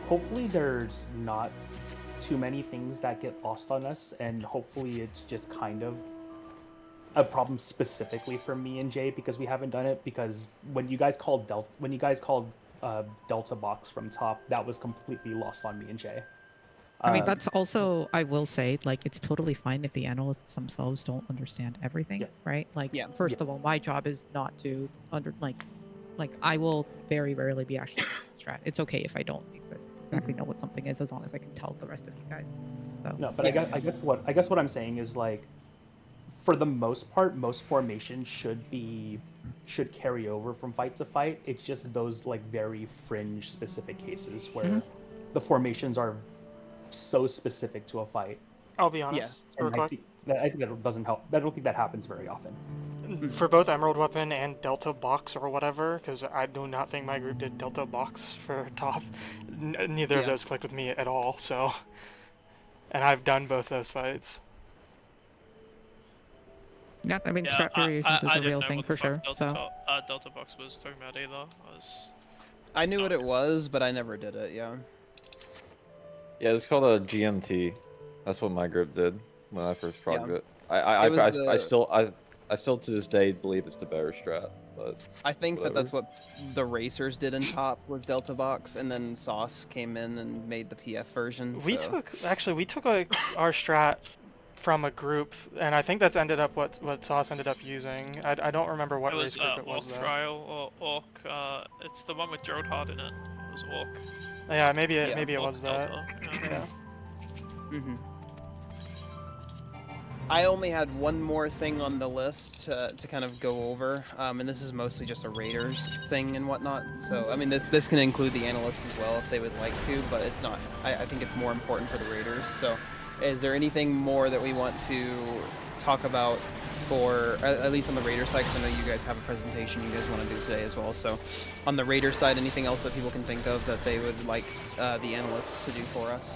hopefully there's not too many things that get lost on us, and hopefully it's just kind of a problem specifically for me and Jay because we haven't done it. Because when you guys called Delta Box from top, that was completely lost on me and Jay. I mean, that's also, I will say, like, it's totally fine if the analysts themselves don't understand everything, right? Like, first of all, my job is not to I will very rarely be actually strat. It's okay if I don't exactly know what something is, as long as I can tell the rest of you guys. So no, but I guess what I'm saying is, like, for the most part, most formations should carry over from fight to fight. It's just those like very fringe specific cases where the formations are so specific to a fight. I'll be honest. I think that doesn't help. I don't think that happens very often. For both Emerald Weapon and Delta Box or whatever, because I do not think my group did Delta Box for top. Neither of those clicked with me at all. So, and I've done both those fights. Yeah, I mean, strat variations is a real thing for sure. Delta Box was talking about either. I knew what it was, but I never did it. Yeah. Yeah, it's called a GMT. That's what my group did when I first progged it. I still to this day believe it's the better strat, but I think that's what the racers did in top was Delta Box, and then Sauce came in and made the PF version. We took our strat from a group, and I think that's ended up what Sauce ended up using. I don't remember what race group it was. Orc Trial or Orc. It's the one with Gerald Hard in it. It was Orc. Yeah, maybe it was that. Yeah. I only had one more thing on the list to kind of go over, and this is mostly just a Raiders thing and whatnot. So, I mean, this can include the analysts as well if they would like to, but it's not. I think it's more important for the Raiders. So, is there anything more that we want to talk about for, at least on the Raider side, because I know you guys have a presentation you guys want to do today as well. So, on the Raider side, anything else that people can think of that they would like the analysts to do for us?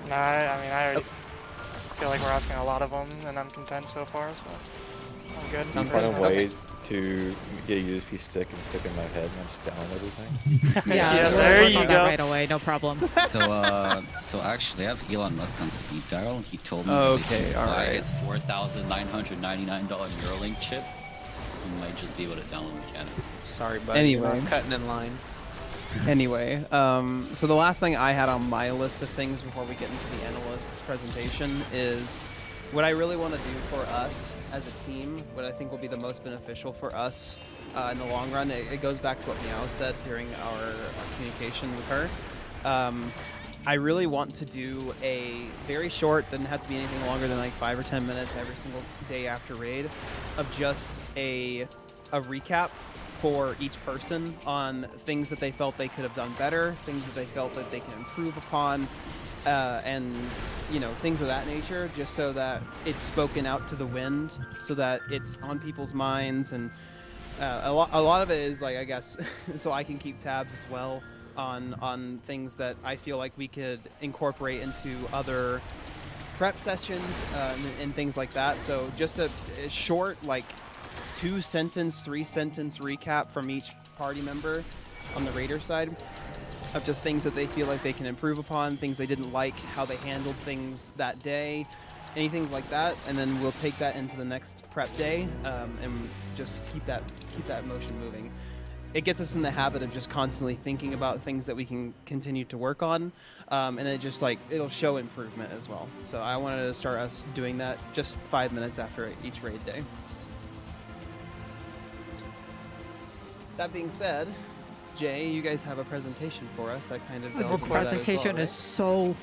Nah, I mean, I already feel like we're asking a lot of them, and I'm content so far, so I'm good. I'm find a way to get a USB stick and stick in my head and just download everything. Yeah, there you go. Right away, no problem. So actually, I have Elon Musk on speed dial. He told me okay, all right, his $4,999 Neuralink chip. You might just be able to download mechanics. Sorry, buddy. Anyway, I'm cutting in line. Anyway, so the last thing I had on my list of things before we get into the analyst's presentation is what I really want to do for us as a team, what I think will be the most beneficial for us in the long run. It goes back to what Meow said during our communication with her. I really want to do a very short, doesn't have to be anything longer than like 5 or 10 minutes every single day after raid, of just a recap for each person on things that they felt they could have done better, things that they felt that they can improve upon, and things of that nature, just so that it's spoken out to the wind, so that it's on people's minds. And a lot of it is like, I guess, so I can keep tabs as well on things that I feel like we could incorporate into other prep sessions and things like that. So just a short, like 2-sentence, 3-sentence recap from each party member on the Raider side of just things that they feel like they can improve upon, things they didn't like, how they handled things that day, anything like that, and then we'll take that into the next prep day and just keep that motion moving. It gets us in the habit of just constantly thinking about things that we can continue to work on, and it just it'll show improvement as well. So I wanted to start us doing that just 5 minutes after each raid day. That being said, Jay, you guys have a presentation for us that kind of The delves into that as well, presentation right? is so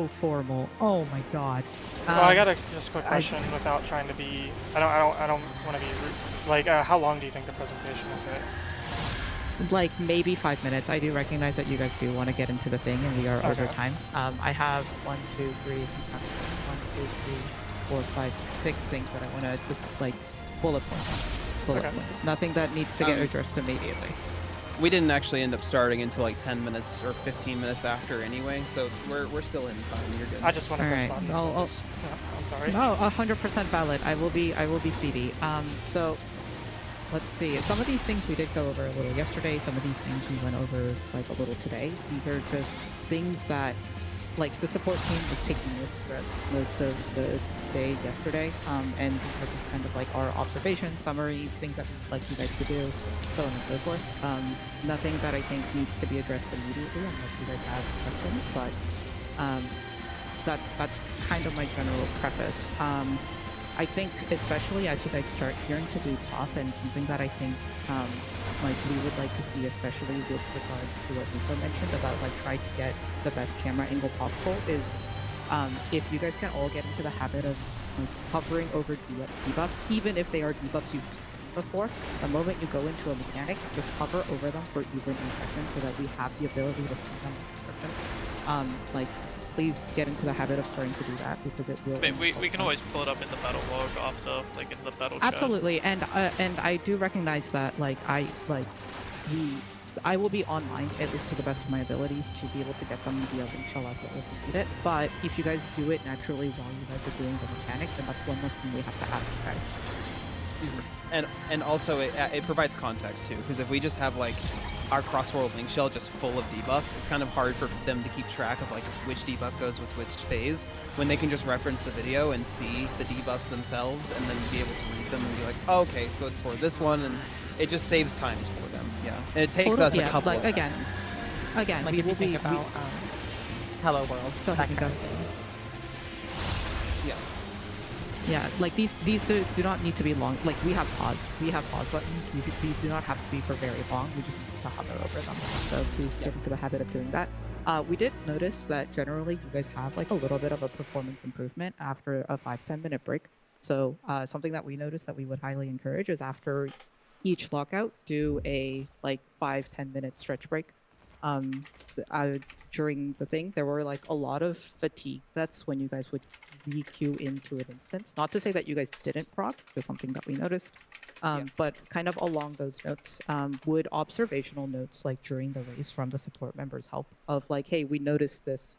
formal. Oh my god. Well, I got a just quick question without trying to be. I don't want to be rude. Like, how long do you think the presentation is? Like maybe 5 minutes. I do recognize that you guys do want to get into the thing, and we are over Okay. time. I have 4, 5, 6 things that I want to just bullet points. Bullet Okay. points. Nothing that needs to get addressed immediately. We didn't actually end up starting until like 10 minutes or 15 minutes after anyway, so we're still in time. You're good. I just want to Alright, respond. I'll- Yeah, I'm sorry. No, 100% valid. I will be speedy. So let's see. Some of these things we did go over a little yesterday. Some of these things we went over a little today. These are just things that the support team was taking notes throughout most of the day yesterday, and these are just kind of our observations, summaries, things that we'd like you guys to do, so on and so forth. Nothing that I think needs to be addressed immediately unless you guys have questions, but that's kind of my general preface. I think especially as you guys start hearing to do top, and something that I think we would like to see, especially with regard to what Nico mentioned about try to get the best camera angle possible, is if you guys can all get into the habit of hovering over debuffs, even if they are debuffs you've seen before. The moment you go into a mechanic, just hover over them for even a second so that we have the ability to see them in descriptions. Please get into the habit of starting to do that, because it will. We can always pull it up in the battle log after, in the battle chat. Absolutely, and I do recognize that I will be online, at least to the best of my abilities, to be able to get them via link shell as well if we need it. But if you guys do it naturally while you guys are doing the mechanic, then that's one less thing we have to ask you guys. And also it provides context too, because if we just have our cross-world link shell just full of debuffs, it's kind of hard for them to keep track of which debuff goes with which phase, when they can just reference the video and see the debuffs themselves and then be able to read them and be like, oh, okay, so it's for this one, and it just saves time for them. Yeah, and it takes us a couple of seconds. Again, we if will you think be about Hello World. Go ahead, that kind go. of thing. Yeah, these do not need to be long. We have pause buttons. These do not have to be for very long. We just need to hover over them. So please get into the habit of doing that. We did notice that generally you guys have a little bit of a performance improvement after a 5-10 minute break. So something that we noticed that we would highly encourage is after each lockout, do a 5-10 minute stretch break. During the thing, there were a lot of fatigue. That's when you guys would re-queue into an instance. Not to say that you guys didn't proc, just something that we noticed. But kind of along those notes, would observational notes during the race from the support members help of hey, we noticed this,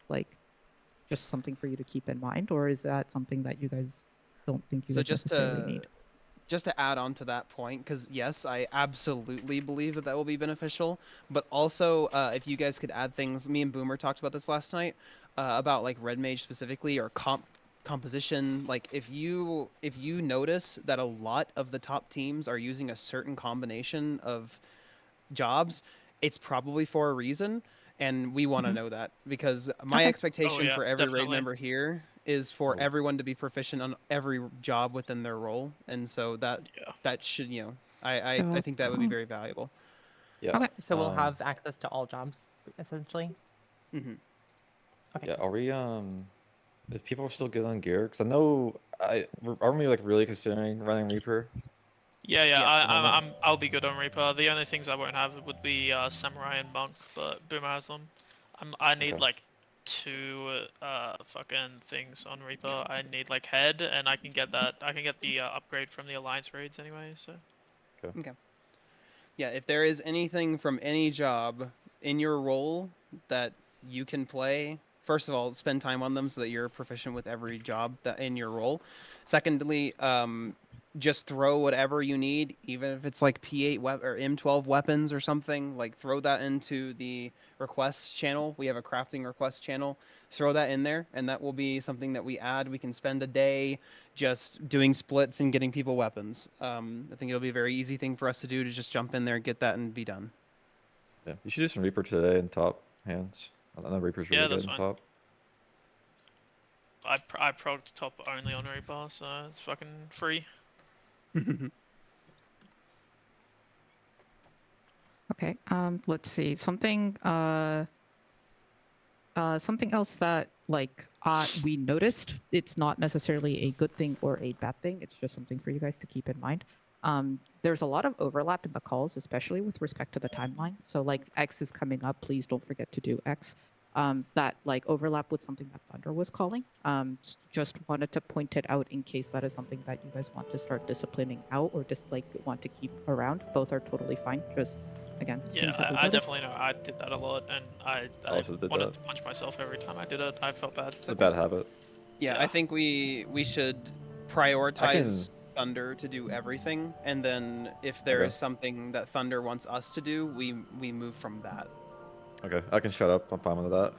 just something for you to keep in mind, or is that something that you guys don't think you guys necessarily need? Just to add on to that point, because yes, I absolutely believe that will be beneficial, but also if you guys could add things, me and Boomer talked about this last night, about Red Mage specifically, or composition. If you notice that a lot of the top teams are using a certain combination of jobs, it's probably for a reason, and we want to know that, because my expectation for every raid member here is for everyone to be proficient on every job within their role, and so that should, you know, I think that would be very valuable. Yeah. Okay. So we'll have access to all jobs, essentially. Mm-hmm. Okay. Yeah. Are we if people are still good on gear? Because I know aren't we like really considering running Reaper? Yeah, Yes. I'll be good on Reaper. The only things I won't have would be Samurai and Monk, but Boomer has them. I need Okay. like 2 fucking things on Reaper. I need like head, and I can get that. I can get the upgrade from the Alliance raids anyway. So. Okay. Yeah, if there is anything from any job in your role that you can play, first of all, spend time on them so that you're proficient with every job that in your role. Secondly, just throw whatever you need, even if it's like P8 or M12 weapons or something. Like throw that into the request channel. We have a crafting request channel. Throw that in there, and that will be something that we add. We can spend a day just doing splits and getting people weapons. I think it'll be a very easy thing for us to do to just jump in there, get that, and be done. Yeah. You should do some Reaper today in top hands. I know Reaper's really Yeah, good that's in fine. top. I progged top only on Reaper, so it's fucking free. Okay. Let's see. Something else that we noticed. It's not necessarily a good thing or a bad thing. It's just something for you guys to keep in mind. There's a lot of overlap in the calls, especially with respect to the timeline. So like X is coming up. Please don't forget to do X. That like overlap with something that Thunder was calling. Just wanted to point it out in case that is something that you guys want to start disciplining out or just like want to keep around. Both are totally fine. Just again, Yeah, things that we I noticed. definitely know. I did that a lot, and I also did wanted that. to punch myself every time I did it. I felt bad. It's a bad habit. Yeah, I think we should prioritize Thunder to do everything, and then if there is something that Thunder wants us to do, we move from that. Okay, I can shut up. I'm fine with that.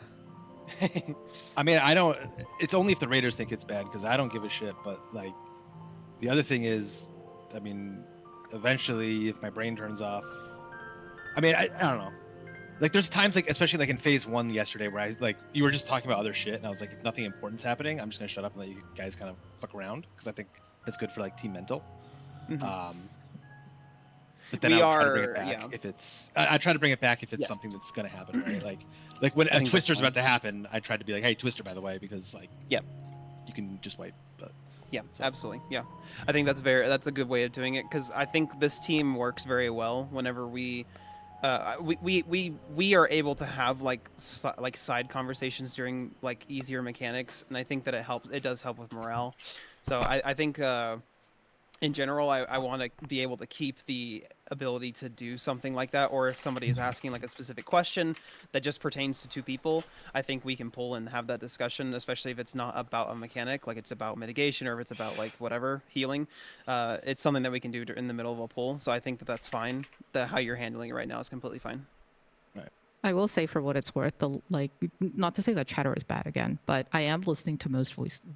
I mean, I don't. It's only if the Raiders think it's bad because I don't give a shit. But like, the other thing is, I mean, eventually, if my brain turns off, I mean, I don't know. Like, there's times like, especially like in phase 1 yesterday, where I like you were just talking about other shit, and I was like, if nothing important's happening, I'm just gonna shut up and let you guys kind of fuck around because I think that's good for like team mental. But then I'll try to bring it back if it's. I try to bring it back if it's something that's gonna happen, right? Like when a Twister's about to happen, I tried to be like, "Hey, Twister, by the way," because like, you can just wipe. But absolutely. Yeah, I think that's a good way of doing it because I think this team works very well whenever we are able to have like side conversations during like easier mechanics, and I think that it does help with morale. So I think in general I want to be able to keep the ability to do something like that, or if somebody is asking like a specific question that just pertains to 2 people, I think we can pull and have that discussion, especially if it's not about a mechanic, like it's about mitigation or if it's about like whatever healing. It's something that we can do in the middle of a pull, so I think that's fine. How you're handling it right now is completely fine. I will say, for what it's worth, not to say that chatter is bad again, but I am listening to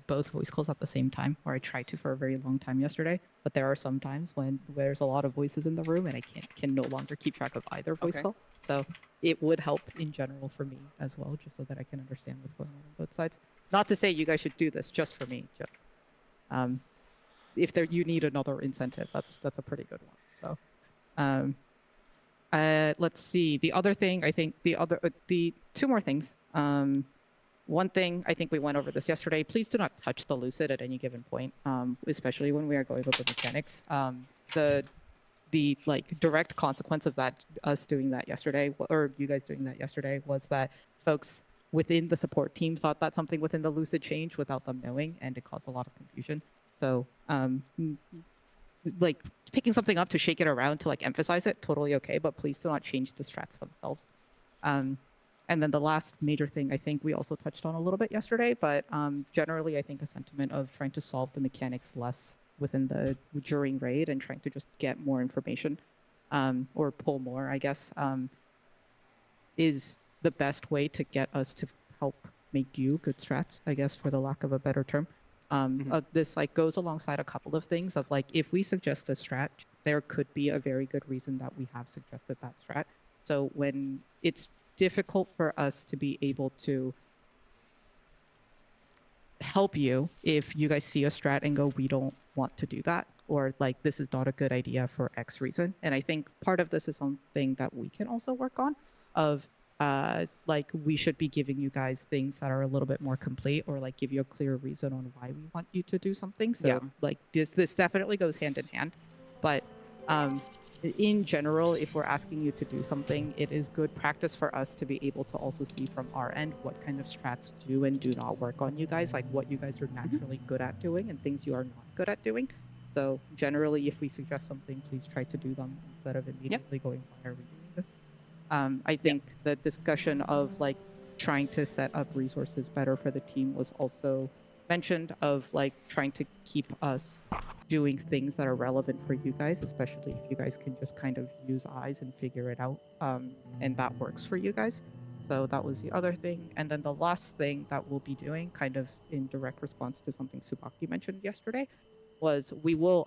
both voice calls at the same time, or I tried to for a very long time yesterday. But there are some times when there's a lot of voices in the room, and I can no longer keep track of either voice call. So it would help in general for me as well, just so that I can understand what's going on both sides. Not to say you guys should do this just for me, just if you need another incentive, that's a pretty good one. So. Let's see. The other thing, I think the 2 more things. One thing, I think we went over this yesterday. Please do not touch the Lucid at any given point, especially when we are going over mechanics. The like direct consequence of that, us doing that yesterday, or you guys doing that yesterday, was that folks within the support team thought that something within the Lucid changed without them knowing, and it caused a lot of confusion. So, like picking something up to shake it around to like emphasize it, totally okay, but please do not change the strats themselves. And then the last major thing I think we also touched on a little bit yesterday, but generally I think a sentiment of trying to solve the mechanics less during raid and trying to just get more information or pull more, I guess, is the best way to get us to help make you good strats, I guess, for the lack of a better term. This like goes alongside a couple of things of like, if we suggest a strat, there could be a very good reason that we have suggested that strat. So when it's difficult for us to be able to help you if you guys see a strat and go, we don't want to do that, or like this is not a good idea for X reason. And I think part of this is something that we can also work on, of like we should be giving you guys things that are a little bit more complete, or like give you a clear reason on why we want you to do something. So like this definitely goes hand in hand. But in general, if we're asking you to do something, it is good practice for us to be able to also see from our end what kind of strats do and do not work on you guys, like what you guys are naturally good at doing and things you are not good at doing. So generally, if we suggest something, please try to do them instead of immediately going, why are we doing this? I think the discussion of like trying to set up resources better for the team was also mentioned, of like trying to keep us doing things that are relevant for you guys, especially if you guys can just kind of use eyes and figure it out, and that works for you guys. So that was the other thing. And then the last thing that we'll be doing, kind of in direct response to something Tsubaki mentioned yesterday, was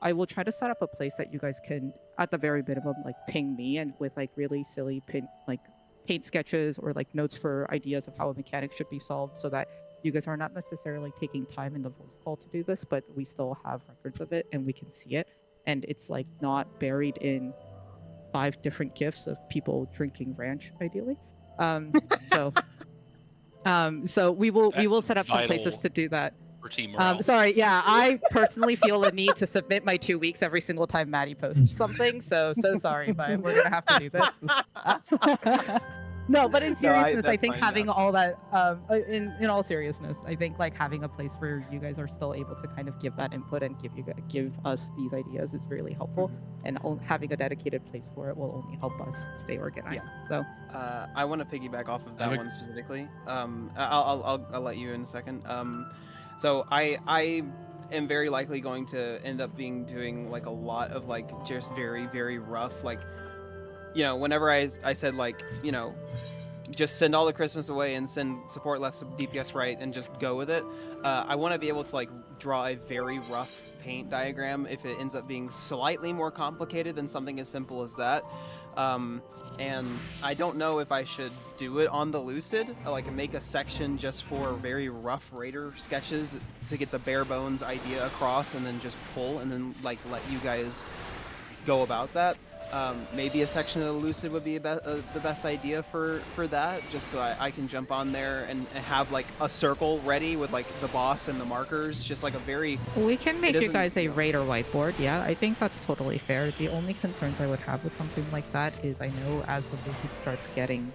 I will try to set up a place that you guys can, at the very minimum, like ping me and with like really silly paint sketches or like notes for ideas of how a mechanic should be solved, so that you guys are not necessarily taking time in the voice call to do this, but we still have records of it and we can see it, and it's like not buried in 5 different gifs of people drinking ranch, ideally. So we will set up some places to do that. Sorry, yeah, I personally feel the need to submit my 2 weeks every single time Maddie posts something, so sorry, but we're gonna have to do this. No, but in seriousness, I think having all that, in all seriousness, I think like having a place where you guys are still able to kind of give that input and give us these ideas is really helpful, and having a dedicated place for it will only help us stay organized. So I want to piggyback off of that one specifically. I'll let you in a second. So I am very likely going to end up doing like a lot of like just very, very rough, like, you know, whenever I said like, you know, just send all the Christmas away and send support left, DPS right, and just go with it. I want to be able to like draw a very rough paint diagram if it ends up being slightly more complicated than something as simple as that. And I don't know if I should do it on the Lucid, like make a section just for very rough Raider sketches to get the bare bones idea across, and then just pull and then like let you guys go about that. Maybe a section of the Lucid would be the best idea for that, just so I can jump on there and have like a circle ready with like the boss and the markers, just like a very... We can make you guys a Raider whiteboard, yeah, I think that's totally fair. The only concerns I would have with something like that is I know as the Lucid starts getting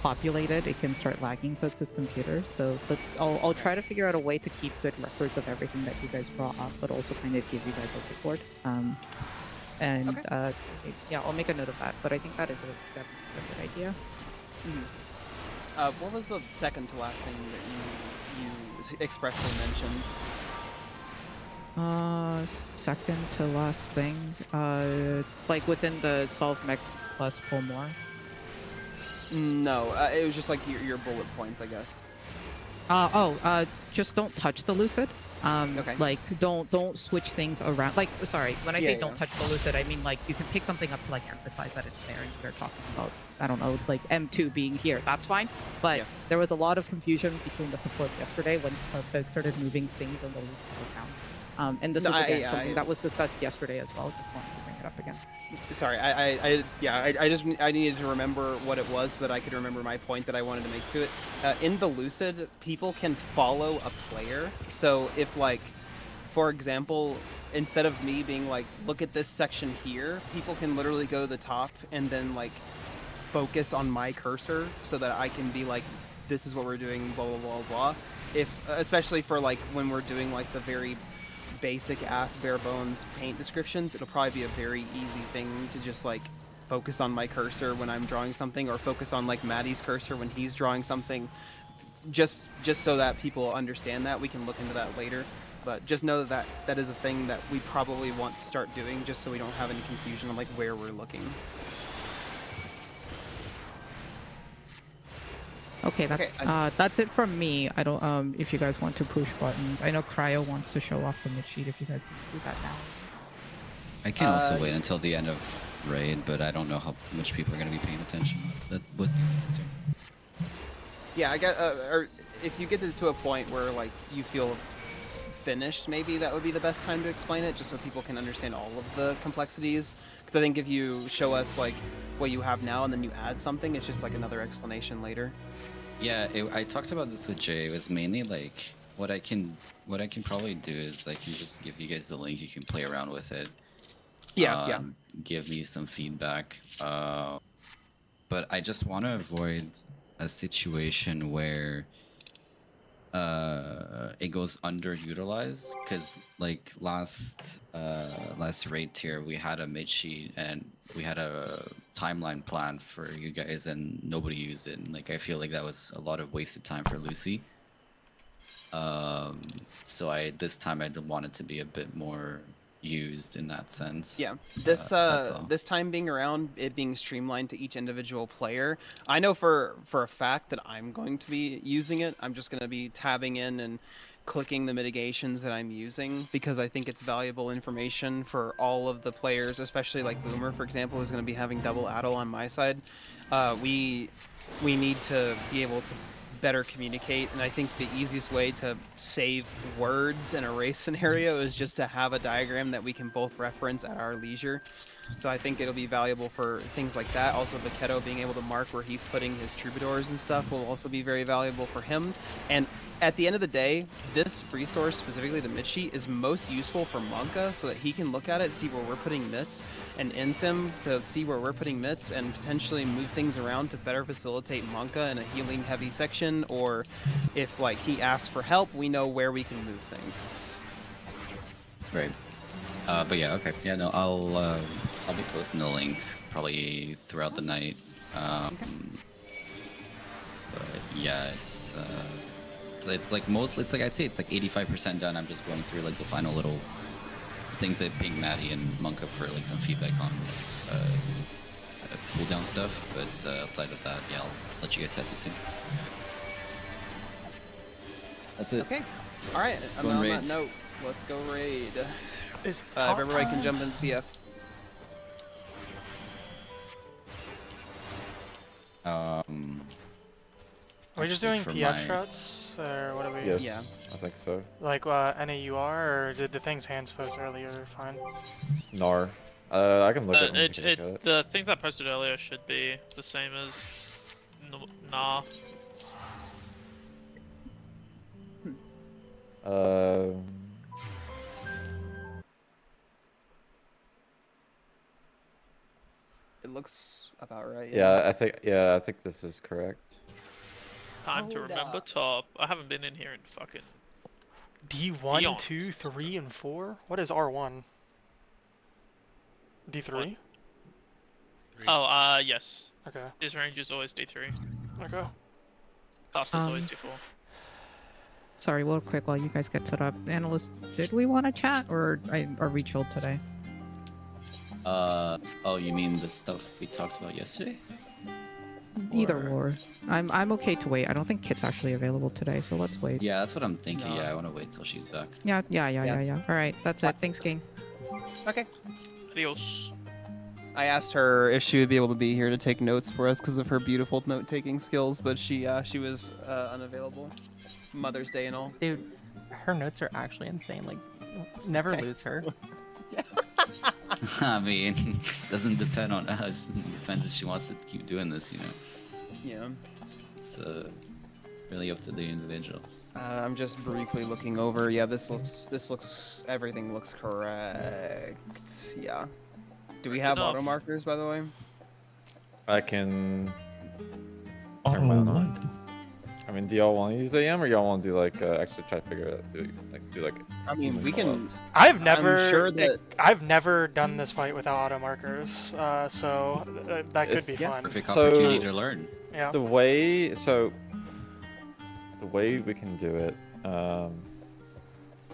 populated, it can start lagging folks' computers, so I'll try to figure out a way to keep good records of everything that you guys draw up, but also kind of give you guys a whiteboard. And yeah, I'll make a note of that, but I think that is a good idea. What was the second to last thing that you expressly mentioned? Second to last thing, like within the solve mechs less pull more. No, it was just like your bullet points, I guess. Just don't touch the Lucid. Okay. Like don't switch things around. Like, sorry, when I say don't touch the Lucid, I mean like you can pick something up to like emphasize that it's there, and we're talking about, I don't know, like M2 being here. That's fine. But there was a lot of confusion between the supports yesterday when folks started moving things in the Lucid account. And this was again something that was discussed yesterday as well. Just wanted to bring it up again. Sorry, I needed to remember what it was so that I could remember my point that I wanted to make to it. In the Lucid, people can follow a player. So if like, for example, instead of me being like, look at this section here, people can literally go to the top and then like focus on my cursor so that I can be like, this is what we're doing, blah, blah, blah, blah. Especially for like when we're doing like the very basic ass bare bones paint descriptions, it'll probably be a very easy thing to just like focus on my cursor when I'm drawing something, or focus on like Maddie's cursor when he's drawing something, just so that people understand that. We can look into that later, but just know that that is a thing that we probably want to start doing, just so we don't have any confusion on like where we're looking. Okay, that's it from me. I don't if you guys want to push buttons. I know Cryo wants to show off the mid sheet if you guys want to do that now. I can also wait until the end of raid, but I don't know how much people are going to be paying attention. That was the answer. Yeah, I got if you get to a point where like you feel finished, maybe that would be the best time to explain it, just so people can understand all of the complexities. Because I think if you show us like what you have now and then you add something, it's just like another explanation later. Yeah, I talked about this with Jay. It was mainly like what I can probably do is I can just give you guys the link. You can play around with it. Yeah. Give me some feedback. But I just want to avoid a situation where it goes underutilized, because like last raid tier we had a mid sheet and we had a timeline plan for you guys and nobody used it, and like I feel like that was a lot of wasted time for Lucy. So this time I want it to be a bit more used in that sense. Yeah, that's all. this time being around, it being streamlined to each individual player, I know for a fact that I'm going to be using it. I'm just going to be tabbing in and clicking the mitigations that I'm using, because I think it's valuable information for all of the players, especially like Boomer, for example, who's going to be having double Addle on my side. We need to be able to better communicate, and I think the easiest way to save words in a race scenario is just to have a diagram that we can both reference at our leisure. So I think it'll be valuable for things like that. Also, Vaquero being able to mark where he's putting his troubadours and stuff will also be very valuable for him. And at the end of the day, this resource, specifically the mid sheet, is most useful for Monka, so that he can look at it, see where we're putting mitts, and Insim to see where we're putting mitts, and potentially move things around to better facilitate Monka in a healing heavy section, or if like he asks for help, we know where we can move things. Right. But yeah, okay. Yeah, no, I'll be posting the link probably throughout the night. But yeah, it's like I'd say it's like 85% done. I'm just going through like the final little things that ping Maddie and Monka for like some feedback on cooldown stuff. But outside of that, yeah, I'll let you guys test it soon. That's it. Okay. All right. And on that note, let's go raid. If everybody can jump into PF. Are we just doing PF shots, or what are we? Yes, yeah, I think so. Like NAUR, or did the things hands post earlier fine? NAR. I can look at it. The thing that posted earlier should be the same as NAR. It looks about right. Yeah, I think this is correct. Time to remember top. I haven't been in here in fucking D1, eons. 2, 3, and 4? What is R1? D3? Oh, yes. Okay. His range is always D3. Okay. Cast is always D4. Sorry, real quick while you guys get set up. Analysts, did we want to chat, or are we chilled today? Oh, you mean the stuff we talked about yesterday? Either or. I'm okay to wait. I don't think Kit's actually available today, so let's wait. Yeah, that's what I'm thinking. Yeah, I want to wait till she's back. Yeah. All right, that's it. Thanks, gang. Okay. Adios. I asked her if she would be able to be here to take notes for us because of her beautiful note-taking skills, but she was unavailable. Mother's Day and all. Dude, her notes are actually insane. Like, never lose her. I mean, doesn't depend on us. It depends if she wants to keep doing this, you know. Yeah. It's really up to the individual. I'm just briefly looking over. Yeah, everything looks correct. Yeah. Do we have auto markers, by the way? I can turn mine on. I mean, do y'all want to use AM, or y'all want to do like actually try to figure it out? Do like. I mean, we can. I've never. I'm sure that I've never done this fight without auto markers, so that could be fun. Perfect opportunity to learn. Yeah. The way we can do it.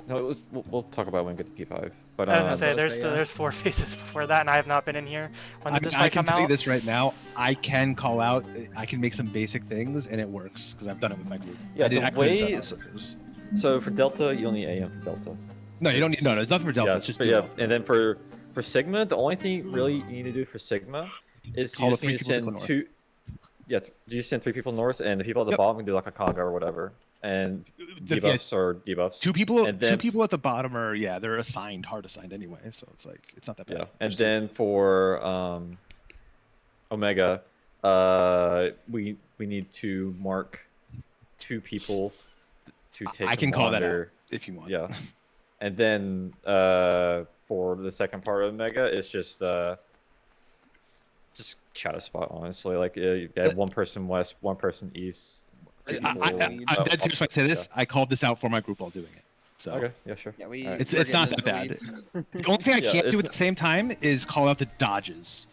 No, we'll talk about it when we get to P5. But I was gonna say there's 4 phases before that, and I have not been in here. When did this fight can come tell you out? this right now. I can call out. I can make some basic things, and it works because I've done it with my group. Yeah, I the way. So for Delta, you only need AM for Delta. No, you don't need. No, it's nothing for Delta. Yeah, it's just yeah. And then for Sigma, the only thing really you need to do for Sigma is you just need to send 2. Yeah, you send 3 people north, and the people at the bottom can do like a conga or whatever. and The- debuffs or debuffs. Two people And then, at the bottom are they're hard assigned anyway, so it's like it's not that bad. yeah, and then for Omega, we need to mark 2 people to take. I can them call that under. out if you want. Yeah, and then for the second part of Omega, it's just shadow spot. Honestly, like you have one person west, one person east. I'm dead serious when I say this. I called this out for my group while doing it. So Okay, yeah, sure. Yeah, we. Alright. it's not that bad. The only thing I Yeah, can't it's do at not- the same time is call out the dodges.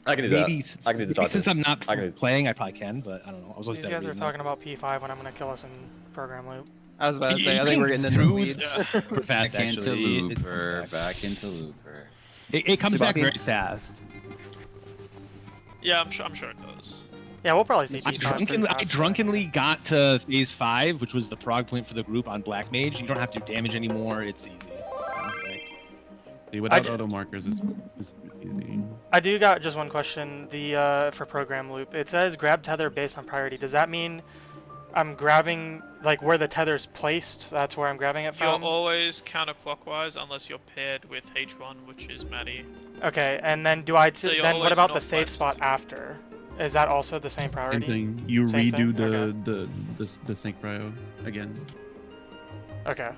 I can do Maybe that. I can do the maybe since dodges. I'm not I can do- playing, I probably can, but I don't know. I was These looking at guys are talking about P5 when I'm gonna kill us in program loop. I was about to say, I think we're getting into the weeds. fast. Back into Actually, Looper. Back into Looper. it comes back Tsubaki? very fast. Yeah, I'm sure it does. Yeah, we'll probably see I P5 pretty fast. drunkenly got to phase 5, which was the prog point for the group on Black Mage. You don't have to do damage anymore. It's easy. See, without d- auto markers, it's easy. I do got just one question. The for program loop, it says grab tether based on priority. Does that mean I'm grabbing like where the tether's placed? That's where I'm grabbing it You're from. always counterclockwise unless you're paired with H1, which is Maddie. Okay, and then do I? So you're Then what always about the safe northwest. spot after? Is that also the same Same priority? thing. You Same redo thing? the sync prio again. Okay.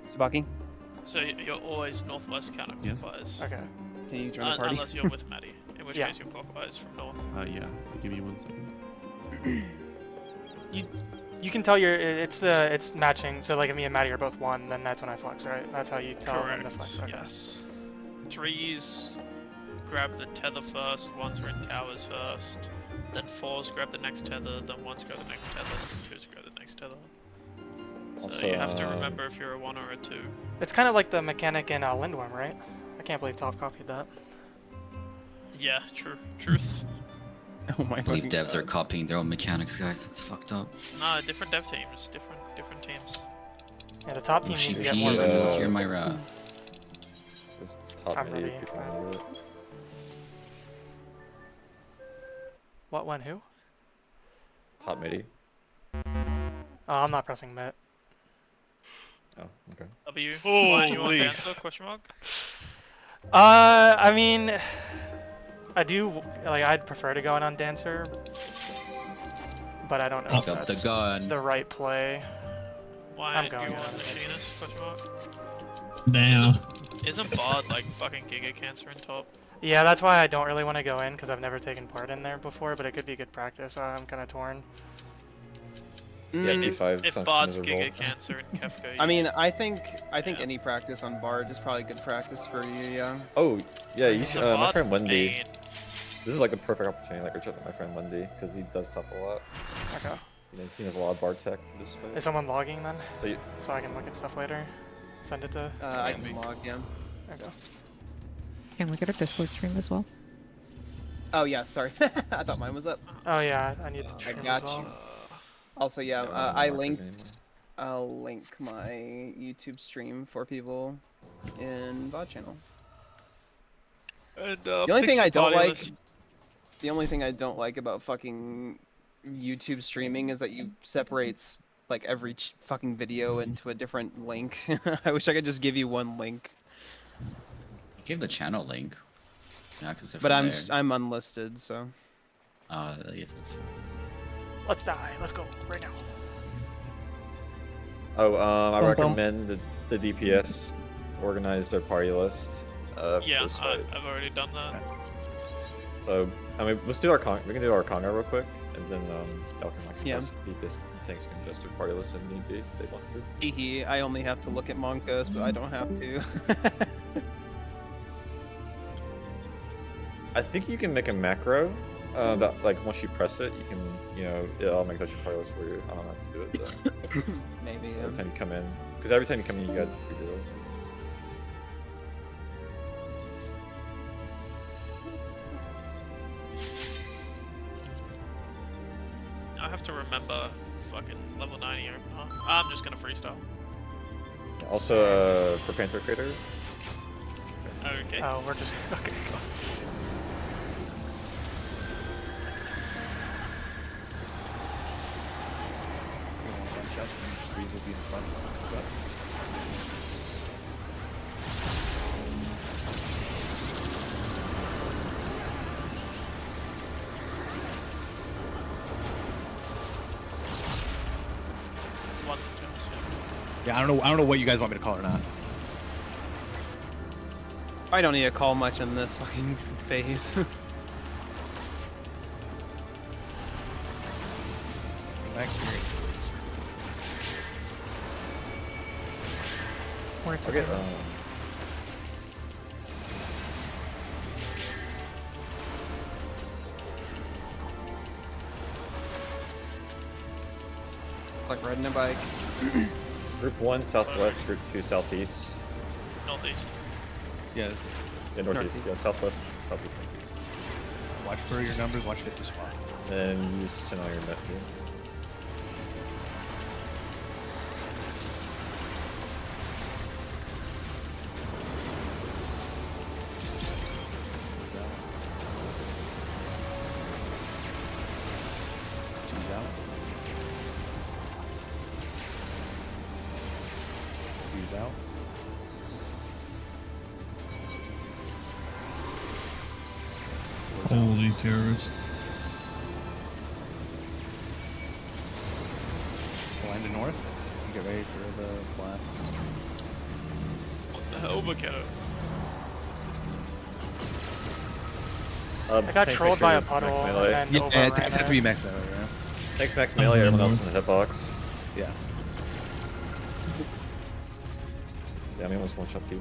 Tsubaki, So you're always northwest counterclockwise. Okay. can you join the party? Unless you're with Maddie, in which Yeah. case you're clockwise from north. Yeah. Give me 1 second. You can tell it's matching. So like if me and Maddie are both 1, then that's when I flex, right? That's how you tell when to Correct. flex. Okay. Yes. 3s grab the tether first. 1s are in towers first. Then 4s grab the next tether. Then 1s grab the next tether. Then 2s grab the next tether. So Also, you have to remember if you're a 1 or a 2. It's kind of like the mechanic in Lindworm, right? I can't believe Toph copied that. Yeah, truth. Oh my I believe fucking devs are God. copying their own mechanics, guys. That's fucked up. No, different dev teams, different teams. Yeah, the top team needs to get OCP, more. Uh, hear my wrath. Top I'm midi, ready. if you wanna do it. What? When? Who? Top midi. Oh, I'm not pressing Met. Oh, okay. W. Why you want Holy. dancer? Question mark. I mean, I do like. I'd prefer to go in on Dancer, but I don't know if Pick up the that's gun. the right play. Why I'm do going you in want on machinist? Question mark. Damn. Isn't Bard like fucking Giga Cancer in top? Yeah, that's why I don't really want to go in because I've never taken part in there before, but it could be good practice. I'm kind of torn. Yeah, Mm, D5 If sounds Bard's miserable. Giga Cancer and Kefka. I mean, I think any practice on Bard is probably good practice for you. Yeah. Oh, yeah, you The should. My Bard friend Wendy. main- This is like a perfect opportunity, like, reach out to my friend Wendy, because he does top a lot. Okay. He knows a lot of bar tech for this fight. Is someone logging then? So you, So I can look at stuff later. Send it to. I can log. Yeah. Okay. Can we get a Discord stream as well? Oh yeah. Sorry. I thought mine was up. Oh yeah, I need to. I stream as got well. you. Also, yeah, Yeah, I markers linked. anymore. I'll link my YouTube stream for people in VOD channel. And, The only thing Pixie I don't Party like, list. the only thing I don't like about fucking YouTube streaming is that you separates like every fucking video into a different link. I wish I could just give you one link, You gave the channel link. Yeah, because but I'm unlisted, so. Yeah, that's Let's die. Let's go right now. Oh, I Boom, boom. recommend the DPS organize their party list. For Yeah, this fight. I've already done that. So, I mean, let's do our we can do our Conga real quick, and then y'all can like Yeah. DPS tanks can adjust their party list if need be if they want to. Hehe, I only have to look at Monka, so I don't have to. I think you can make a macro that like once you press it, you can it'll make that your party list for you. I don't have to do it. But Maybe. so every time you come in, because every time you come in, you gotta redo it. I have to remember fucking level 90 or not. I'm just gonna freestyle. Also, for Panther Crater, Okay. Oh, we're just okay. Go. just freeze will be in front. One to Yeah, I don't know what you guys want me to call or not. I don't need to call much in this fucking phase. Okay. Like riding a bike. Group 1 southwest, group 2 southeast. Northeast. Yeah. Yeah, northeast. Yeah, southwest, southeast. Watch for your numbers. Watch fit to spot. And use send all your net here. Out. Holy terrorist. Blind to north. Get ready for the blasts. What the hell, Bucketo? I got trolled by a puddle and then yeah, it has to be max melee, right? Thanks max melee, everyone else in the hitbox. Yeah. Yeah, I mean, almost one shot P1.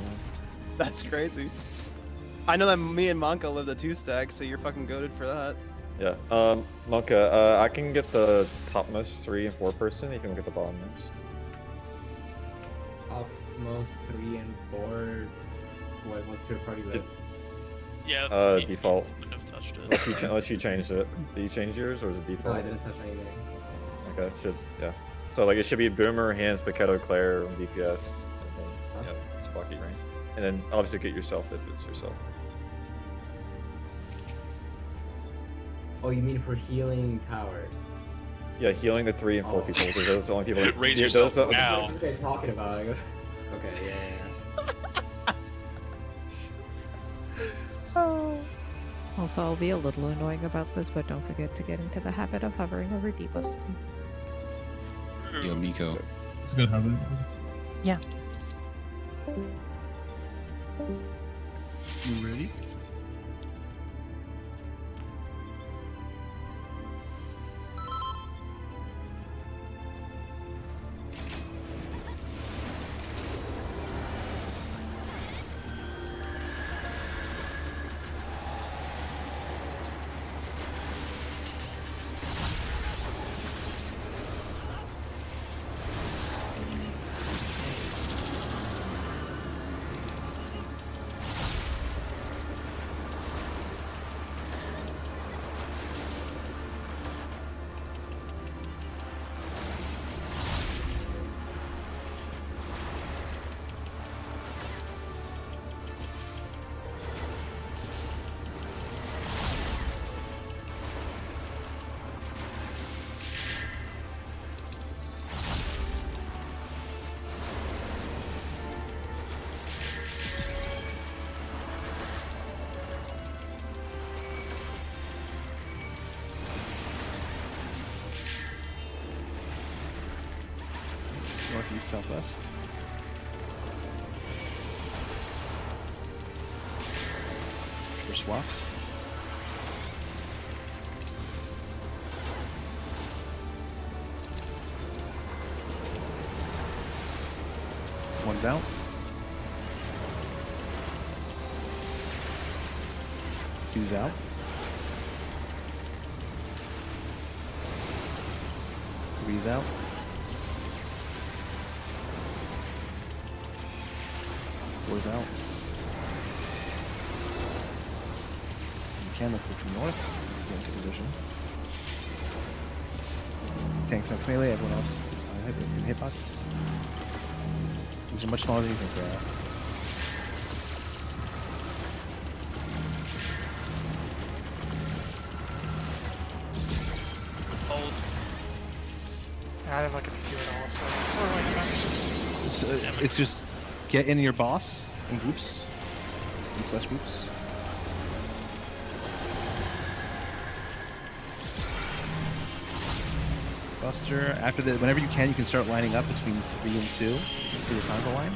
That's crazy. I know that me and Monka live the 2-stack, so you're fucking goated for that. Yeah. Monka, I can get the topmost 3 and 4 person. You can look at the bottommost. Topmost 3 and 4. What's your party list? Yeah. Default. Wouldn't have touched it. Unless you changed it. Did you change yours, or is it No, default? I didn't touch anything. Okay, yeah. So like it should be Boomer, Hands, Paquetto, Claire, and DPS, and then Spocky rank. And then obviously get yourself if it's yourself. Oh, you mean for healing towers? Yeah, healing the 3 and 4 people because those are the only people. Raise yeah, yourself those are- now. What are you guys talking about? I go, okay, yeah. Also, I'll be a little annoying about this, but don't forget to get into the habit of hovering over debuffs. Yo, Miko. It's a good habit. Yeah. You ready? Northeast, southwest. For swaps. One's out. Two's out. Three's out. Four's out. You can look to the north. Get into position. Tanks max melee. Everyone else in hitbox. These are much smaller than you think they are. Hold. I didn't look at the queue at all. it's just get into your boss in groups, east-west groups. Buster. After that, whenever you can start lining up between 3 and 2 for your Congo line.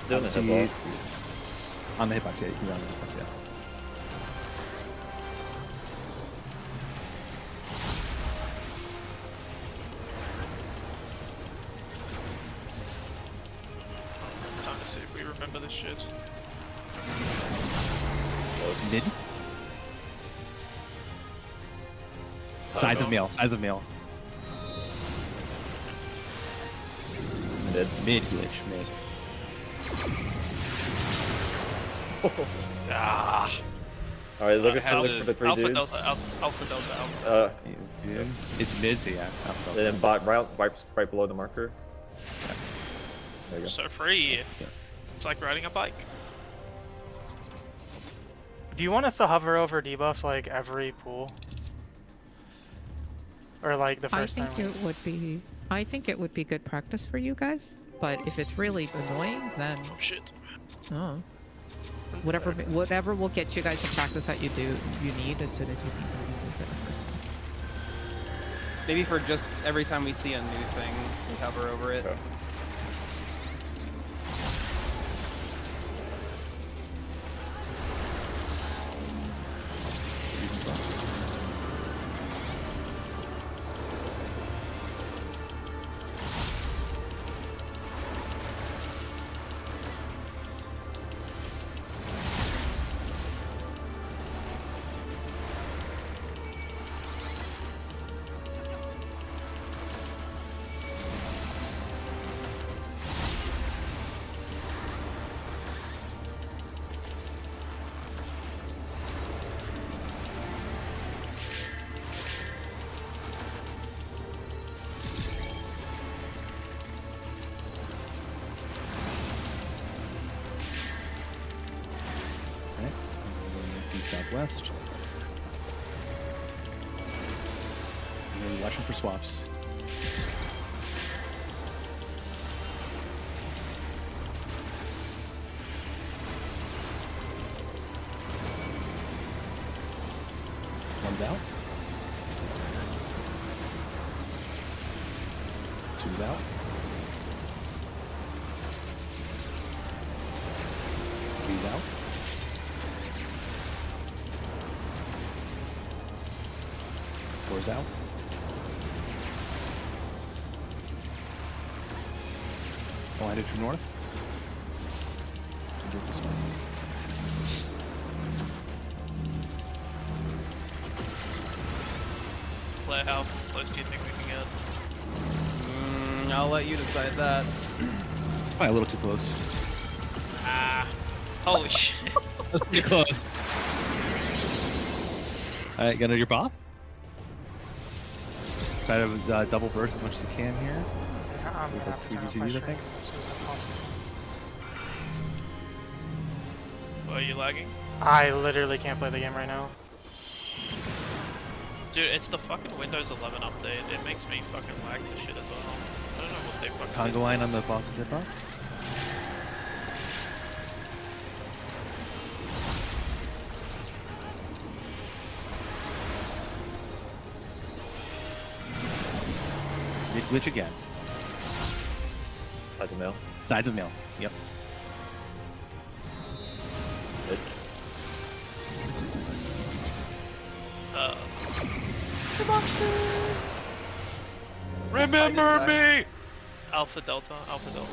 Doing the Obviously, hitbox. on the hitbox, yeah, you can go on the hitbox, yeah. Time to see if we remember this shit. That was mid. Sides of mail. Sides of mail. Mid glitch. Mid. Ah. All right, looking Alpha, for the 3 Alpha dudes. Delta, Alpha Delta, Alpha. It's mid, so yeah. Alpha And then right below the marker. Yeah. There you go. So free. It's like riding a bike. Do you want us to hover over debuffs like every pool? Or like the first time? I think it would be good practice for you guys. But if it's really annoying, then shit. Oh. Whatever will get you guys the practice that you need as soon as you see something different. Maybe for just every time we see a new thing, we hover over it. Okay. Southwest. And then watching for swaps. One's out. Two's out. Three's out. Four's out. One headed true north. To get this one. Claire, how close do you think we can get? I'll let you decide that. Probably a little too close. Ah. Holy shit. That's pretty close. Alright, get under your bop. Try to double burst as much as you can here. I'm gonna have to turn off my I stream. think. This is impossible. Are you lagging? I literally can't play the game right now. Dude, it's the fucking Windows 11 update. It makes me fucking lag to shit as well. I don't know what they fucking Congo line on the boss's hitbox. It's mid glitch again. Sides of mail. Sides of mail. Yep. Good. Remember me! Alpha Delta, Alpha Delta.